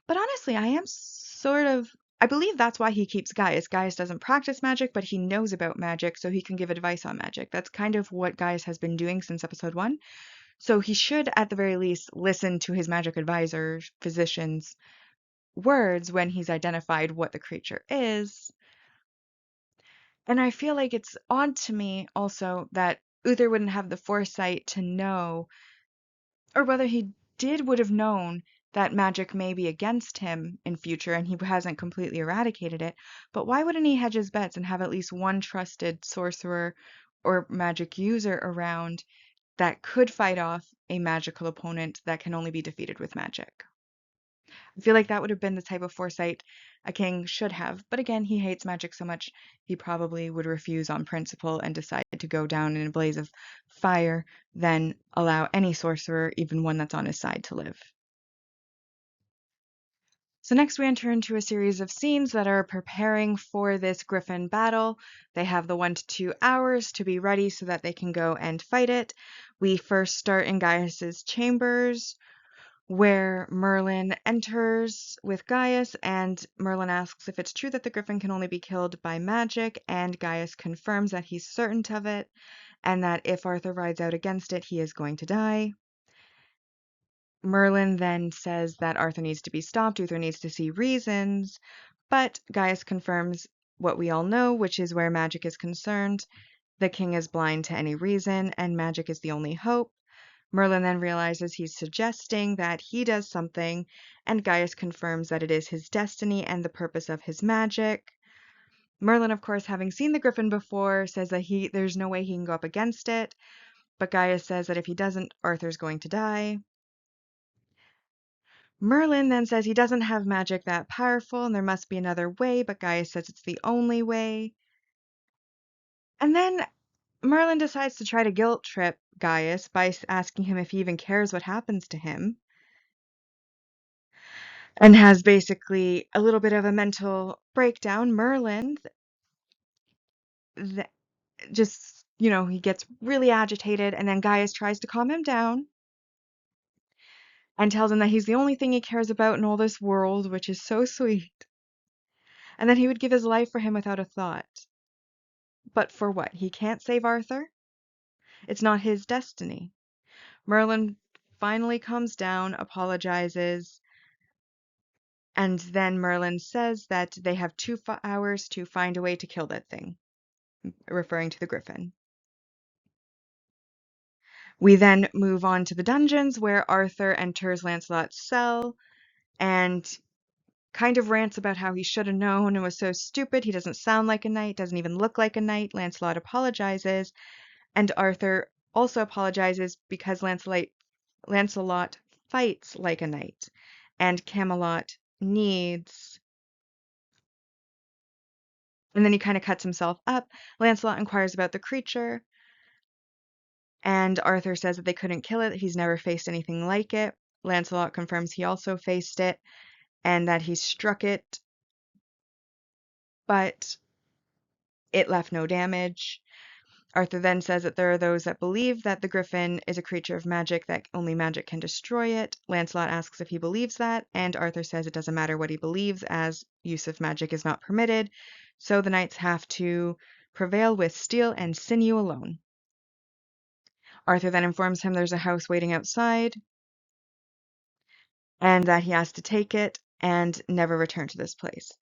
But honestly, I believe that's why he keeps Gaius. Gaius doesn't practice magic, but he knows about magic, so he can give advice on magic. That's kind of what Gaius has been doing since episode 1. So he should, at the very least, listen to his magic advisor, physician's words when he's identified what the creature is. And I feel like it's odd to me also that Uther wouldn't have the foresight to know, or whether he would have known that magic may be against him in future and he hasn't completely eradicated it. But why wouldn't he hedge his bets and have at least one trusted sorcerer or magic user around that could fight off a magical opponent that can only be defeated with magic? I feel like that would have been the type of foresight a king should have. But again, he hates magic so much, he probably would refuse on principle and decide to go down in a blaze of fire than allow any sorcerer, even one that's on his side, to live. So next we enter into a series of scenes that are preparing for this griffin battle. They have the 1 to 2 hours to be ready so that they can go and fight it. We first start in Gaius's chambers, where Merlin enters with Gaius, and Merlin asks if it's true that the griffin can only be killed by magic, and Gaius confirms that he's certain of it, and that if Arthur rides out against it, he is going to die. Merlin then says that Arthur needs to be stopped, Uther needs to see reasons, but Gaius confirms what we all know, which is where magic is concerned. The king is blind to any reason, and magic is the only hope. Merlin then realizes he's suggesting that he does something, and Gaius confirms that it is his destiny and the purpose of his magic. Merlin, of course, having seen the griffin before, says that there's no way he can go up against it, but Gaius says that if he doesn't, Arthur's going to die. Merlin then says he doesn't have magic that powerful and there must be another way, but Gaius says it's the only way. And then Merlin decides to try to guilt trip Gaius by asking him if he even cares what happens to him, and has basically a little bit of a mental breakdown. Merlin just, he gets really agitated, and then Gaius tries to calm him down and tells him that he's the only thing he cares about in all this world, which is so sweet, and that he would give his life for him without a thought. But for what? He can't save Arthur? It's not his destiny. Merlin finally comes down, apologizes, and then Merlin says that they have 2 hours to find a way to kill that thing, referring to the griffin. We then move on to the dungeons where Arthur enters Lancelot's cell and kind of rants about how he should have known and was so stupid. He doesn't sound like a knight, doesn't even look like a knight. Lancelot apologizes, and Arthur also apologizes because Lancelot fights like a knight. and Camelot needs. And then he kind of cuts himself up. Lancelot inquires about the creature, and Arthur says that they couldn't kill it. He's never faced anything like it. Lancelot confirms he also faced it and that he struck it, but it left no damage. Arthur then says that there are those that believe that the griffin is a creature of magic, that only magic can destroy it. Lancelot asks if he believes that, and Arthur says it doesn't matter what he believes, as use of magic is not permitted, so the knights have to prevail with steel and sinew alone. Arthur then informs him there's a house waiting outside, and that he has to take it and never return to this place.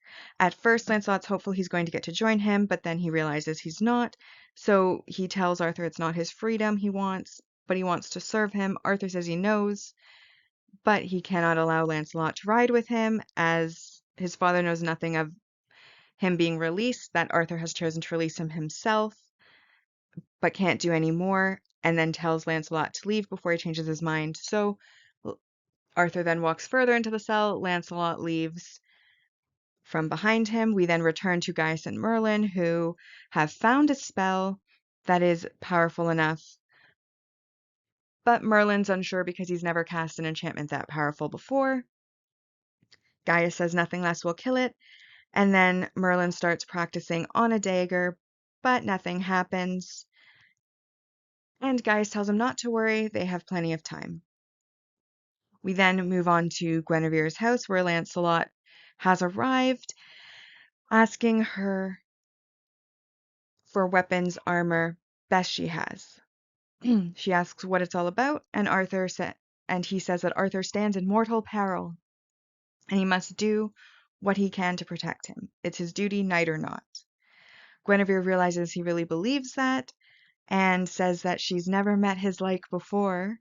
At first, Lancelot's hopeful he's going to get to join him, but then he realizes he's not, so he tells Arthur it's not his freedom he wants, but he wants to serve him. Arthur says he knows, but he cannot allow Lancelot to ride with him, as his father knows nothing of him being released, that Arthur has chosen to release him himself, but can't do any more, and then tells Lancelot to leave before he changes his mind. So Arthur then walks further into the cell. Lancelot leaves from behind him. We then return to Gaius and Merlin, who have found a spell that is powerful enough. But Merlin's unsure because he's never cast an enchantment that powerful before. Gaius says nothing less will kill it. And then Merlin starts practicing on a dagger, but nothing happens. And Gaius tells him not to worry, they have plenty of time. We then move on to Guinevere's house, where Lancelot has arrived, asking her for weapons, armor, best she has. She asks what it's all about, and he says that Arthur stands in mortal peril, and he must do what he can to protect him. It's his duty, knight or not. Guinevere realizes he really believes that, and says that she's never met his like before.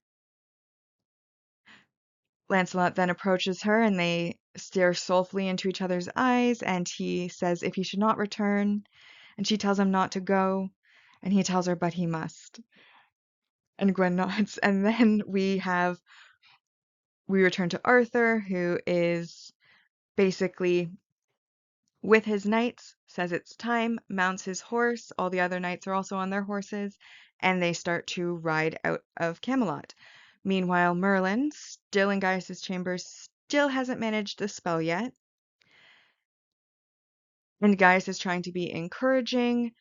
Lancelot then approaches her, and they stare soulfully into each other's eyes, and he says if he should not return, and she tells him not to go, and he tells her but he must. And Gwen nods, and then we return to Arthur, who is basically with his knights, says it's time, mounts his horse, all the other knights are also on their horses, and they start to ride out of Camelot. Meanwhile, Merlin, still in Gaius's chambers, still hasn't managed the spell yet. And Gaius is trying to be encouraging,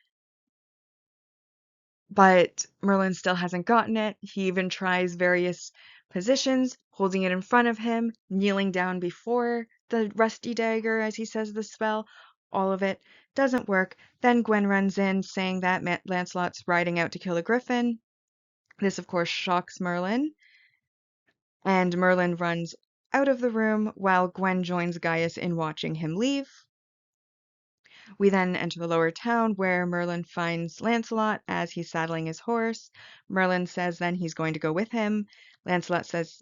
but Merlin still hasn't gotten it. He even tries various positions, holding it in front of him, kneeling down before the rusty dagger as he says the spell. All of it doesn't work. Then Gwen runs in saying that Lancelot's riding out to kill a griffin. This, of course, shocks Merlin, and Merlin runs out of the room while Gwen joins Gaius in watching him leave. We then enter the lower town, where Merlin finds Lancelot as he's saddling his horse. Merlin says then he's going to go with him. Lancelot says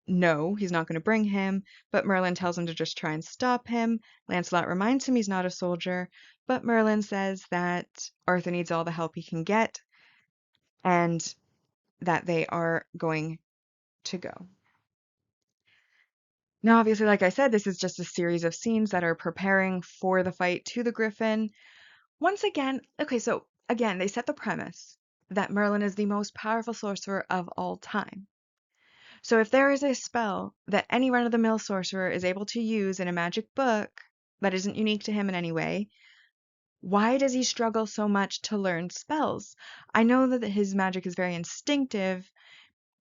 no, he's not going to bring him, but Merlin tells him to just try and stop him. Lancelot reminds him he's not a soldier, but Merlin says that Arthur needs all the help he can get, and that they are going to go. Now, obviously, like I said, this is just a series of scenes that are preparing for the fight to the Griffin. Once again, okay, so again, they set the premise that Merlin is the most powerful sorcerer of all time. So if there is a spell that any run-of-the-mill sorcerer is able to use in a magic book that isn't unique to him in any way, why does he struggle so much to learn spells? I know that his magic is very instinctive,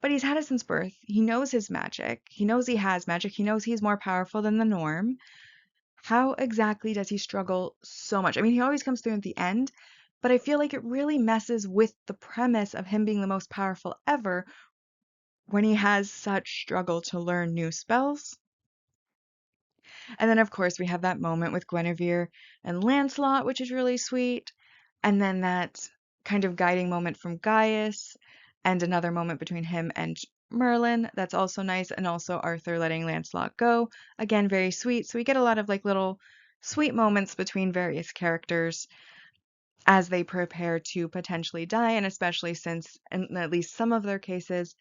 but he's had it since birth. He knows his magic. He knows he has magic. He knows he's more powerful than the norm. How exactly does he struggle so much? I mean, he always comes through at the end, but I feel like it really messes with the premise of him being the most powerful ever when he has such struggle to learn new spells. And then, of course, we have that moment with Guinevere and Lancelot, which is really sweet. And then that kind of guiding moment from Gaius, and another moment between him and Merlin that's also nice, and also Arthur letting Lancelot go. Again, very sweet. So we get a lot of like little sweet moments between various characters as they prepare to potentially die, and especially since in at least some of their cases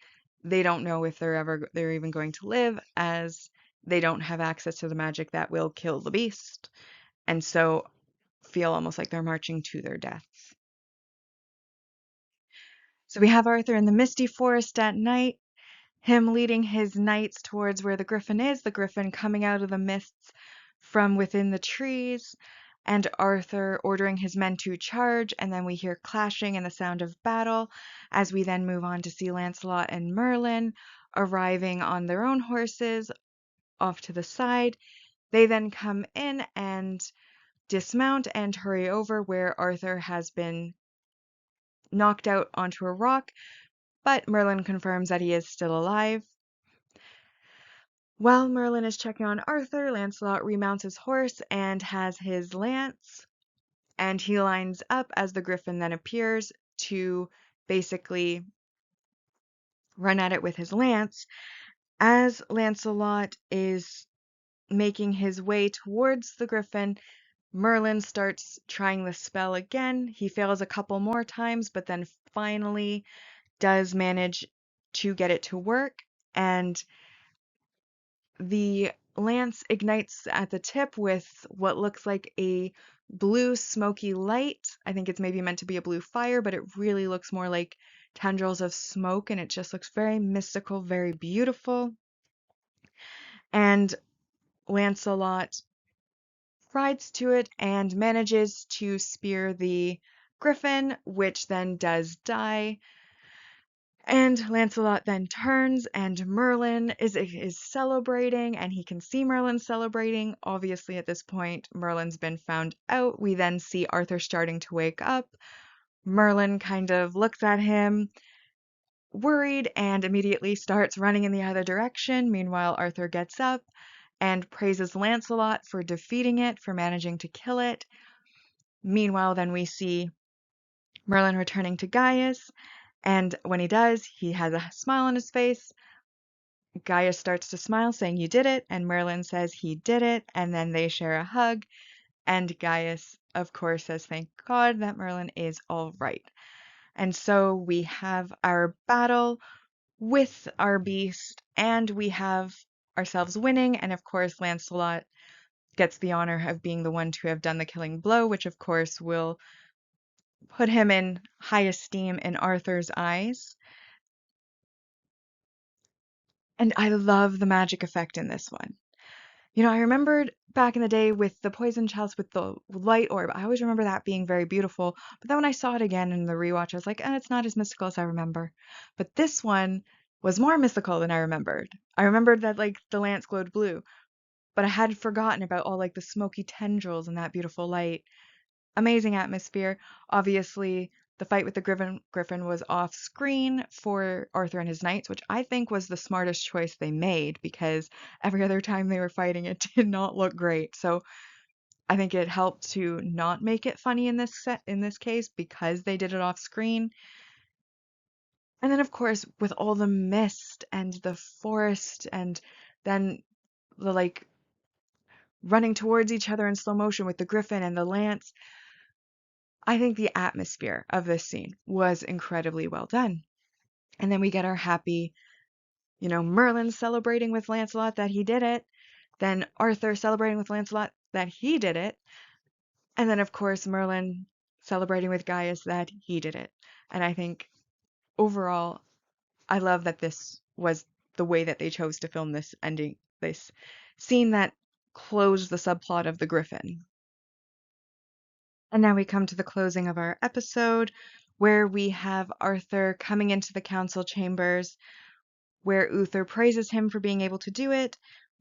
they don't know if they're even going to live, as they don't have access to the magic that will kill the beast, and so feel almost like they're marching to their deaths. So we have Arthur in the misty forest at night, him leading his knights towards where the griffin is, the griffin coming out of the mists from within the trees, and Arthur ordering his men to charge, and then we hear clashing and the sound of battle, as we then move on to see Lancelot and Merlin arriving on their own horses off to the side. They then come in and dismount and hurry over where Arthur has been knocked out onto a rock, but Merlin confirms that he is still alive. While Merlin is checking on Arthur, Lancelot remounts his horse and has his lance, and he lines up as the griffin then appears to basically run at it with his lance. As Lancelot is making his way towards the griffin, Merlin starts trying the spell again. He fails a couple more times, but then finally does manage to get it to work, and the lance ignites at the tip with what looks like a blue smoky light. I think it's maybe meant to be a blue fire, but it really looks more like tendrils of smoke, and it just looks very mystical, very beautiful. And Lancelot rides to it and manages to spear the griffin, which then does die. And Lancelot then turns, and Merlin is celebrating, and he can see Merlin celebrating. Obviously, at this point, Merlin's been found out. We then see Arthur starting to wake up. Merlin kind of looks at him, worried, and immediately starts running in the other direction. Meanwhile, Arthur gets up and praises Lancelot for defeating it, for managing to kill it. Meanwhile, then we see Merlin returning to Gaius, and when he does, he has a smile on his face. Gaius starts to smile, saying, "You did it," and Merlin says he did it, and then they share a hug, and Gaius, of course, says, "Thank God that Merlin is all right." And so we have our battle with our beast, and we have ourselves winning, and of course, Lancelot gets the honor of being the one to have done the killing blow, which of course will put him in high esteem in Arthur's eyes. And I love the magic effect in this one. I remembered back in the day with the poison chalice with the light orb, I always remember that being very beautiful. But then when I saw it again in the rewatch, I was like, it's not as mystical as I remember. But this one was more mystical than I remembered. I remembered that like the lance glowed blue, but I had forgotten about all like the smoky tendrils and that beautiful light. Amazing atmosphere. Obviously, the fight with the Griffin was off screen for Arthur and his knights, which I think was the smartest choice they made because every other time they were fighting, it did not look great. So I think it helped to not make it funny in this case because they did it off screen. And then of course with all the mist and the forest and then the like running towards each other in slow motion with the Griffin and the lance. I think the atmosphere of this scene was incredibly well done. And then we get our happy, Merlin celebrating with Lancelot that he did it. Then Arthur celebrating with Lancelot that he did it. And then, of course, Merlin celebrating with Gaius that he did it. And I think overall, I love that this was the way that they chose to film this ending, this scene that closed the subplot of the Griffin. And now we come to the closing of our episode, where we have Arthur coming into the council chambers, where Uther praises him for being able to do it,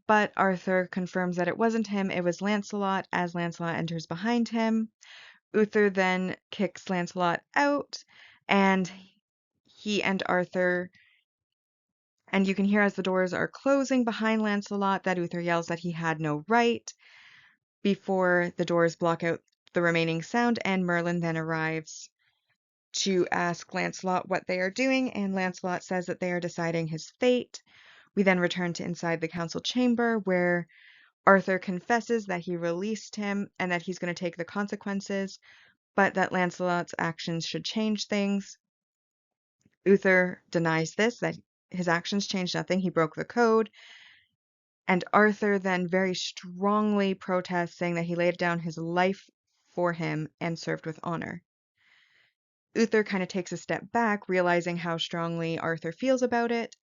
but Arthur confirms that it wasn't him, it was Lancelot, as Lancelot enters behind him. Uther then kicks Lancelot out, and he and Arthur, and you can hear as the doors are closing behind Lancelot that Uther yells that he had no right, before the doors block out the remaining sound, and Merlin then arrives to ask Lancelot what they are doing, and Lancelot says that they are deciding his fate. We then return to inside the council chamber, where Arthur confesses that he released him and that he's going to take the consequences, but that Lancelot's actions should change things. Uther denies this, that his actions changed nothing, he broke the code. And Arthur then very strongly protests, saying that he laid down his life for him and served with honor. Uther kind of takes a step back, realizing how strongly Arthur feels about it,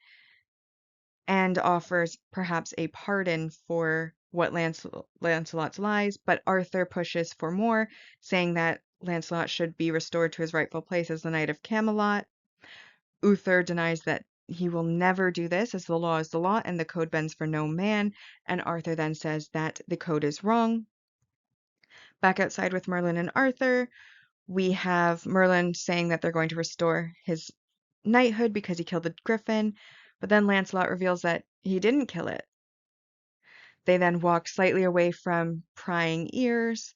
and offers perhaps a pardon for what Lancelot's lies, but Arthur pushes for more, saying that Lancelot should be restored to his rightful place as the Knight of Camelot. Uther denies that he will never do this, as the law is the law and the code bends for no man, and Arthur then says that the code is wrong. Back outside with Merlin and Arthur, we have Merlin saying that they're going to restore his knighthood because he killed the griffin, but then Lancelot reveals that he didn't kill it. They then walk slightly away from prying ears,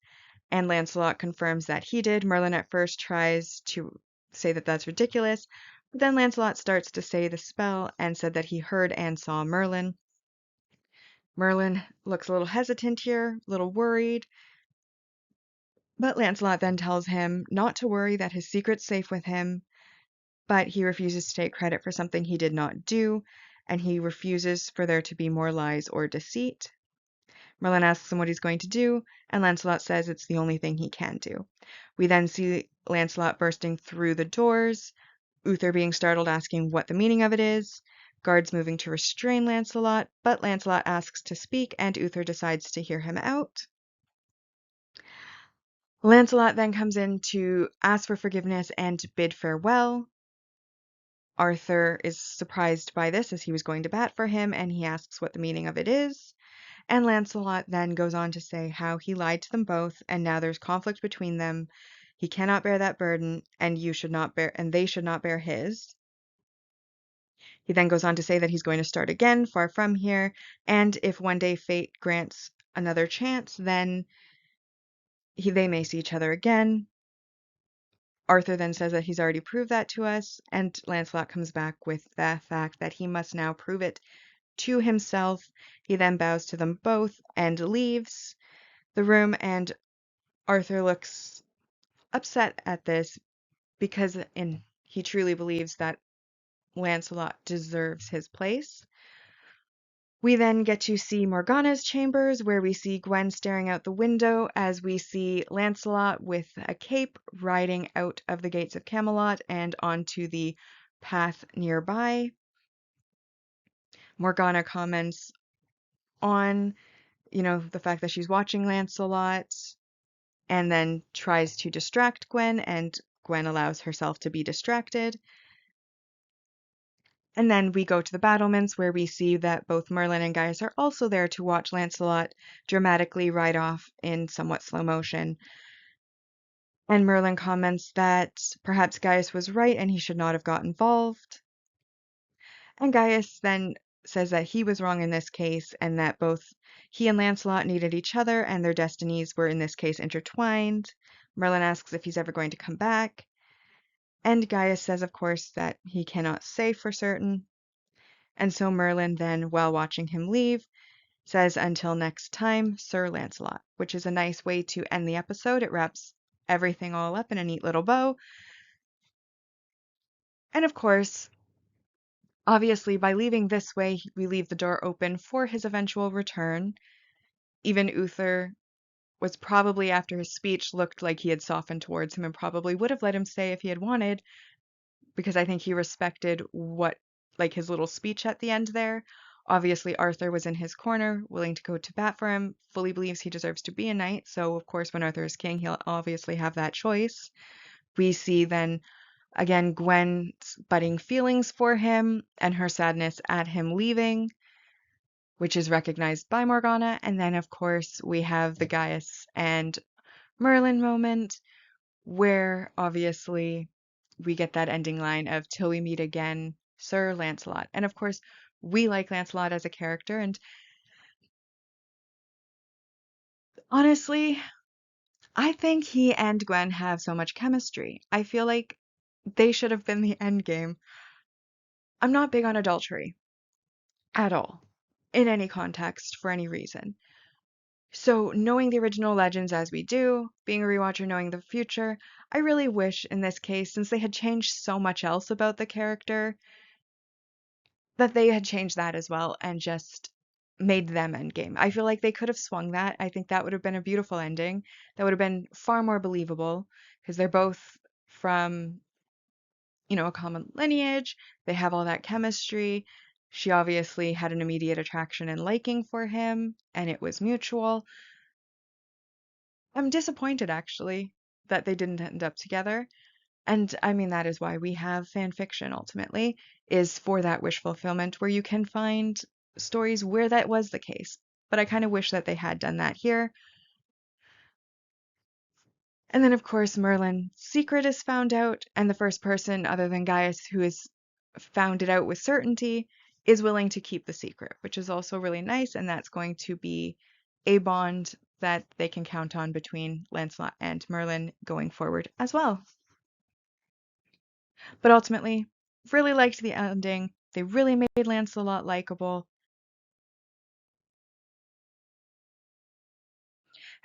and Lancelot confirms that he did. Merlin at first tries to say that that's ridiculous, but then Lancelot starts to say the spell and said that he heard and saw Merlin. Merlin looks a little hesitant here, a little worried, but Lancelot then tells him not to worry, that his secret's safe with him, but he refuses to take credit for something he did not do, and he refuses for there to be more lies or deceit. Merlin asks him what he's going to do, and Lancelot says it's the only thing he can do. We then see Lancelot bursting through the doors, Uther being startled, asking what the meaning of it is, guards moving to restrain Lancelot, but Lancelot asks to speak, and Uther decides to hear him out. Lancelot then comes in to ask for forgiveness and bid farewell. Arthur is surprised by this, as he was going to bat for him, and he asks what the meaning of it is. And Lancelot then goes on to say how he lied to them both, and now there's conflict between them. He cannot bear that burden, and they should not bear his. He then goes on to say that he's going to start again, far from here, and if one day fate grants another chance, then they may see each other again. Arthur then says that he's already proved that to us, and Lancelot comes back with the fact that he must now prove it to himself. He then bows to them both and leaves the room, and Arthur looks upset at this because he truly believes that Lancelot deserves his place. We then get to see Morgana's chambers, where we see Gwen staring out the window as we see Lancelot with a cape riding out of the gates of Camelot and onto the path nearby. Morgana comments on, the fact that she's watching Lancelot, and then tries to distract Gwen, and Gwen allows herself to be distracted. And then we go to the battlements, where we see that both Merlin and Gaius are also there to watch Lancelot dramatically ride off in somewhat slow motion. And Merlin comments that perhaps Gaius was right and he should not have got involved. And Gaius then says that he was wrong in this case, and that both he and Lancelot needed each other and their destinies were in this case intertwined. Merlin asks if he's ever going to come back. And Gaius says, of course, that he cannot say for certain. And so Merlin then, while watching him leave, says, "Until next time, Sir Lancelot," which is a nice way to end the episode. It wraps everything all up in a neat little bow. And of course, obviously, by leaving this way, we leave the door open for his eventual return. Even Uther was probably, after his speech, looked like he had softened towards him and probably would have let him stay if he had wanted, because I think he respected his little speech at the end there. Obviously, Arthur was in his corner, willing to go to bat for him, fully believes he deserves to be a knight, so of course when Arthur is king, he'll obviously have that choice. We see then, again, Gwen's budding feelings for him and her sadness at him leaving, which is recognized by Morgana, and then of course we have the Gaius and Merlin moment, where obviously we get that ending line of "Till we meet again, Sir Lancelot." And of course, we like Lancelot as a character, and honestly, I think he and Gwen have so much chemistry. I feel like they should have been the end game. I'm not big on adultery at all, in any context, for any reason. So, knowing the original legends as we do, being a rewatcher knowing the future, I really wish in this case, since they had changed so much else about the character, that they had changed that as well and just made them endgame. I feel like they could have swung that. I think that would have been a beautiful ending. That would have been far more believable because they're both from, a common lineage. They have all that chemistry. She obviously had an immediate attraction and liking for him, and it was mutual. I'm disappointed actually that they didn't end up together. And I mean, that is why we have fan fiction ultimately, is for that wish fulfillment where you can find stories where that was the case. But I kind of wish that they had done that here. And then, of course, Merlin's secret is found out, and the first person other than Gaius who has found it out with certainty is willing to keep the secret, which is also really nice. And that's going to be a bond that they can count on between Lancelot and Merlin going forward as well. But ultimately, really liked the ending. They really made Lancelot likable.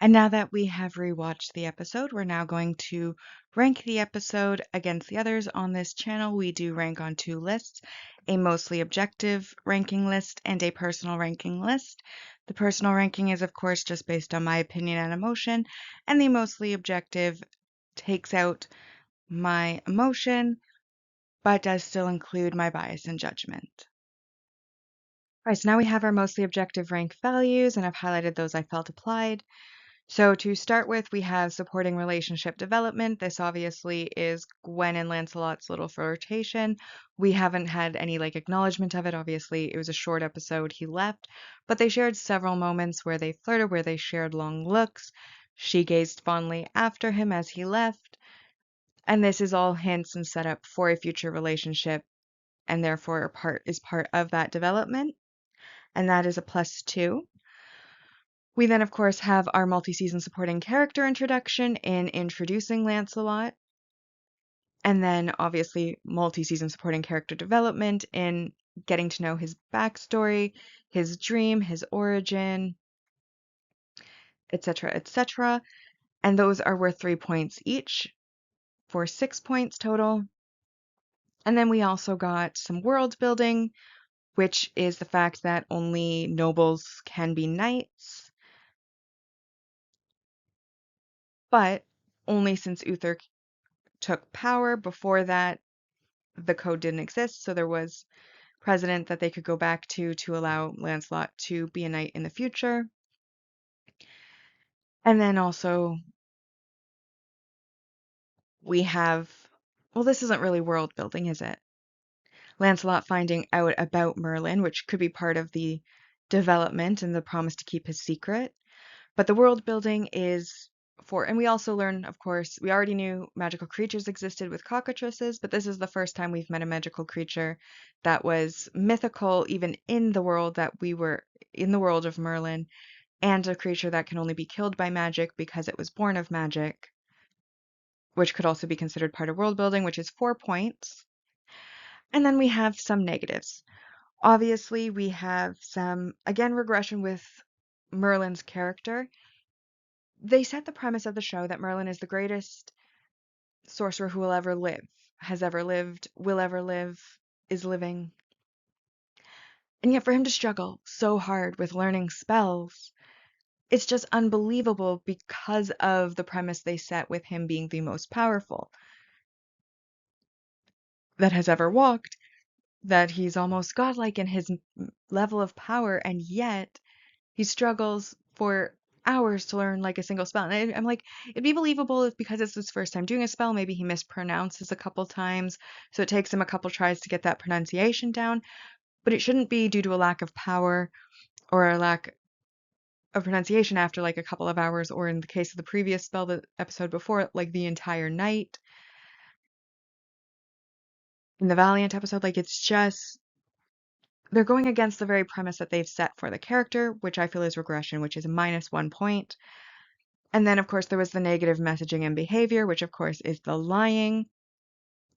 And now that we have rewatched the episode, we're now going to rank the episode against the others on this channel. We do rank on two lists, a mostly objective ranking list and a personal ranking list. The personal ranking is, of course, just based on my opinion and emotion, and the mostly objective takes out my emotion, but does still include my bias and judgment. All right, so now we have our mostly objective rank values, and I've highlighted those I felt applied. So to start with, we have supporting relationship development. This obviously is Gwen and Lancelot's little flirtation. We haven't had any acknowledgement of it. Obviously, it was a short episode. He left, but they shared several moments where they flirted, where they shared long looks. She gazed fondly after him as he left. And this is all hints and setup for a future relationship, and therefore is part of that development. And that is a +2. We then, of course, have our multi-season supporting character introduction in introducing Lancelot, and then obviously multi-season supporting character development in getting to know his backstory, his dream, his origin, etc., etc. And those are worth 3 points each for 6 points total. And then we also got some world building, which is the fact that only nobles can be knights, but only since Uther took power. Before that, the code didn't exist, so there was precedent that they could go back to allow Lancelot to be a knight in the future. And then also we have, well, this isn't really world building, is it? Lancelot finding out about Merlin, which could be part of the development and the promise to keep his secret. But the world building is and we also learn, of course, we already knew magical creatures existed with cockatrices, but this is the first time we've met a magical creature that was mythical, even in the world that we were in the world of Merlin, and a creature that can only be killed by magic because it was born of magic, which could also be considered part of world building, which is 4 points. And then we have some negatives. Obviously, we have some, again, regression with Merlin's character. They set the premise of the show that Merlin is the greatest sorcerer who will ever live, has ever lived, will ever live, is living. And yet for him to struggle so hard with learning spells, it's just unbelievable because of the premise they set with him being the most powerful that has ever walked, that he's almost godlike in his level of power, and yet he struggles for hours to learn a single spell. And I'm like, it'd be believable if because it's his first time doing a spell, maybe he mispronounces a couple times, so it takes him a couple tries to get that pronunciation down. But it shouldn't be due to a lack of power or a lack of pronunciation after a couple of hours, or in the case of the previous spell, the episode before, the entire night. In the Valiant episode, it's just they're going against the very premise that they've set for the character, which I feel is regression, which is a -1 point. And then, of course, there was the negative messaging and behavior, which, of course, is the lying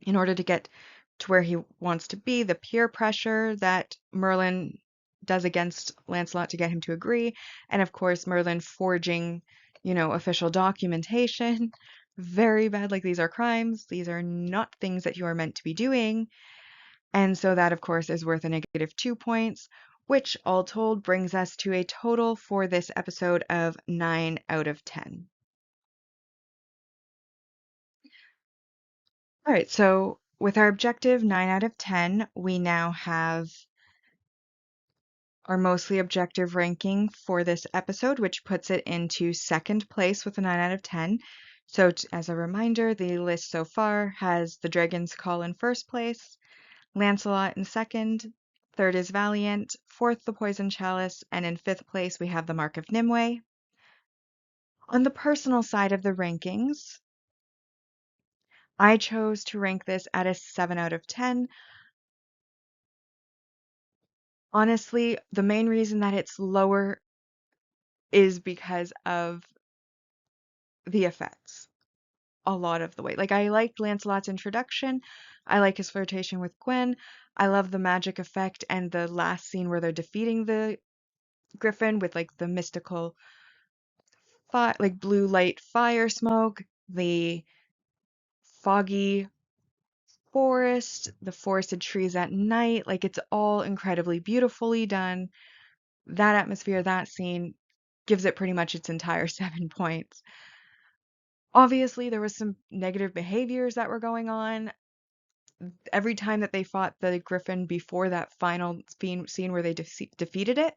in order to get to where he wants to be, the peer pressure that Merlin does against Lancelot to get him to agree, and, of course, Merlin forging, official documentation. Very bad. These are crimes. These are not things that you are meant to be doing. And so that, of course, is worth a -2 points, which all told brings us to a total for this episode of 9 out of 10. All right, so with our objective 9 out of 10, we now have our mostly objective ranking for this episode, which puts it into second place with a 9 out of 10. So, as a reminder, the list so far has the Dragon's Call in first place, Lancelot in second, third is Valiant, fourth the Poison Chalice, and in fifth place we have the Mark of Nimue. On the personal side of the rankings, I chose to rank this at a 7 out of 10. Honestly, the main reason that it's lower is because of the effects. A lot of the way. Like, I liked Lancelot's introduction. I like his flirtation with Gwen. I love the magic effect and the last scene where they're defeating the Griffin with like the mystical like blue light fire smoke, the foggy forest, the forested trees at night. Like, it's all incredibly beautifully done. That atmosphere, that scene gives it pretty much its entire 7 points. Obviously, there was some negative behaviors that were going on. Every time that they fought the Griffin before that final scene where they defeated it,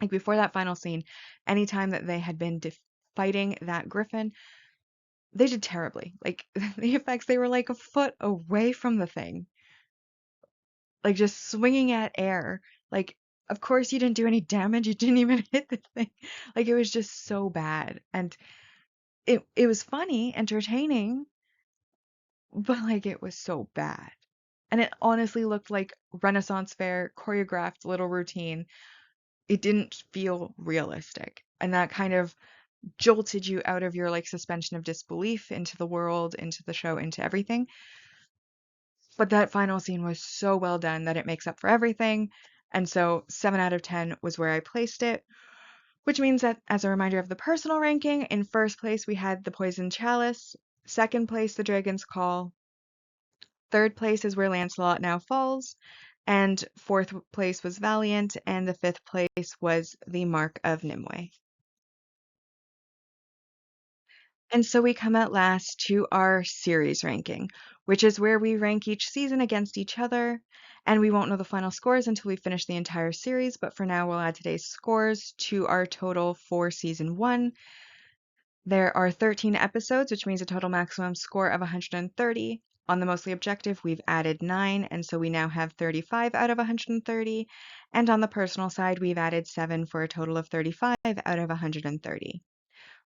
like before that final scene, anytime that they had been fighting that Griffin, they did terribly. Like, the effects, they were like a foot away from the thing, like just swinging at air. Like, of course you didn't do any damage. You didn't even hit the thing. Like, it was just so bad. And it was funny, entertaining, but like it was so bad. And it honestly looked like Renaissance fair choreographed little routine. It didn't feel realistic. And that kind of jolted you out of your like suspension of disbelief into the world, into the show, into everything. But that final scene was so well done that it makes up for everything. And so 7 out of 10 was where I placed it, which means that, as a reminder of the personal ranking, in first place we had the Poison Chalice, second place the Dragon's Call, third place is where Lancelot now falls, and fourth place was Valiant, and the fifth place was the Mark of Nimue. And so we come at last to our series ranking, which is where we rank each season against each other, and we won't know the final scores until we finish the entire series, but for now we'll add today's scores to our total for season 1. There are 13 episodes, which means a total maximum score of 130. On the mostly objective, we've added 9, and so we now have 35 out of 130. And on the personal side, we've added 7 for a total of 35 out of 130.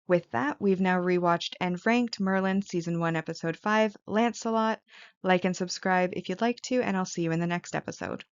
With that, we've now rewatched and ranked Merlin Season 1, Episode 5, Lancelot. Like and subscribe if you'd like to, and I'll see you in the next episode.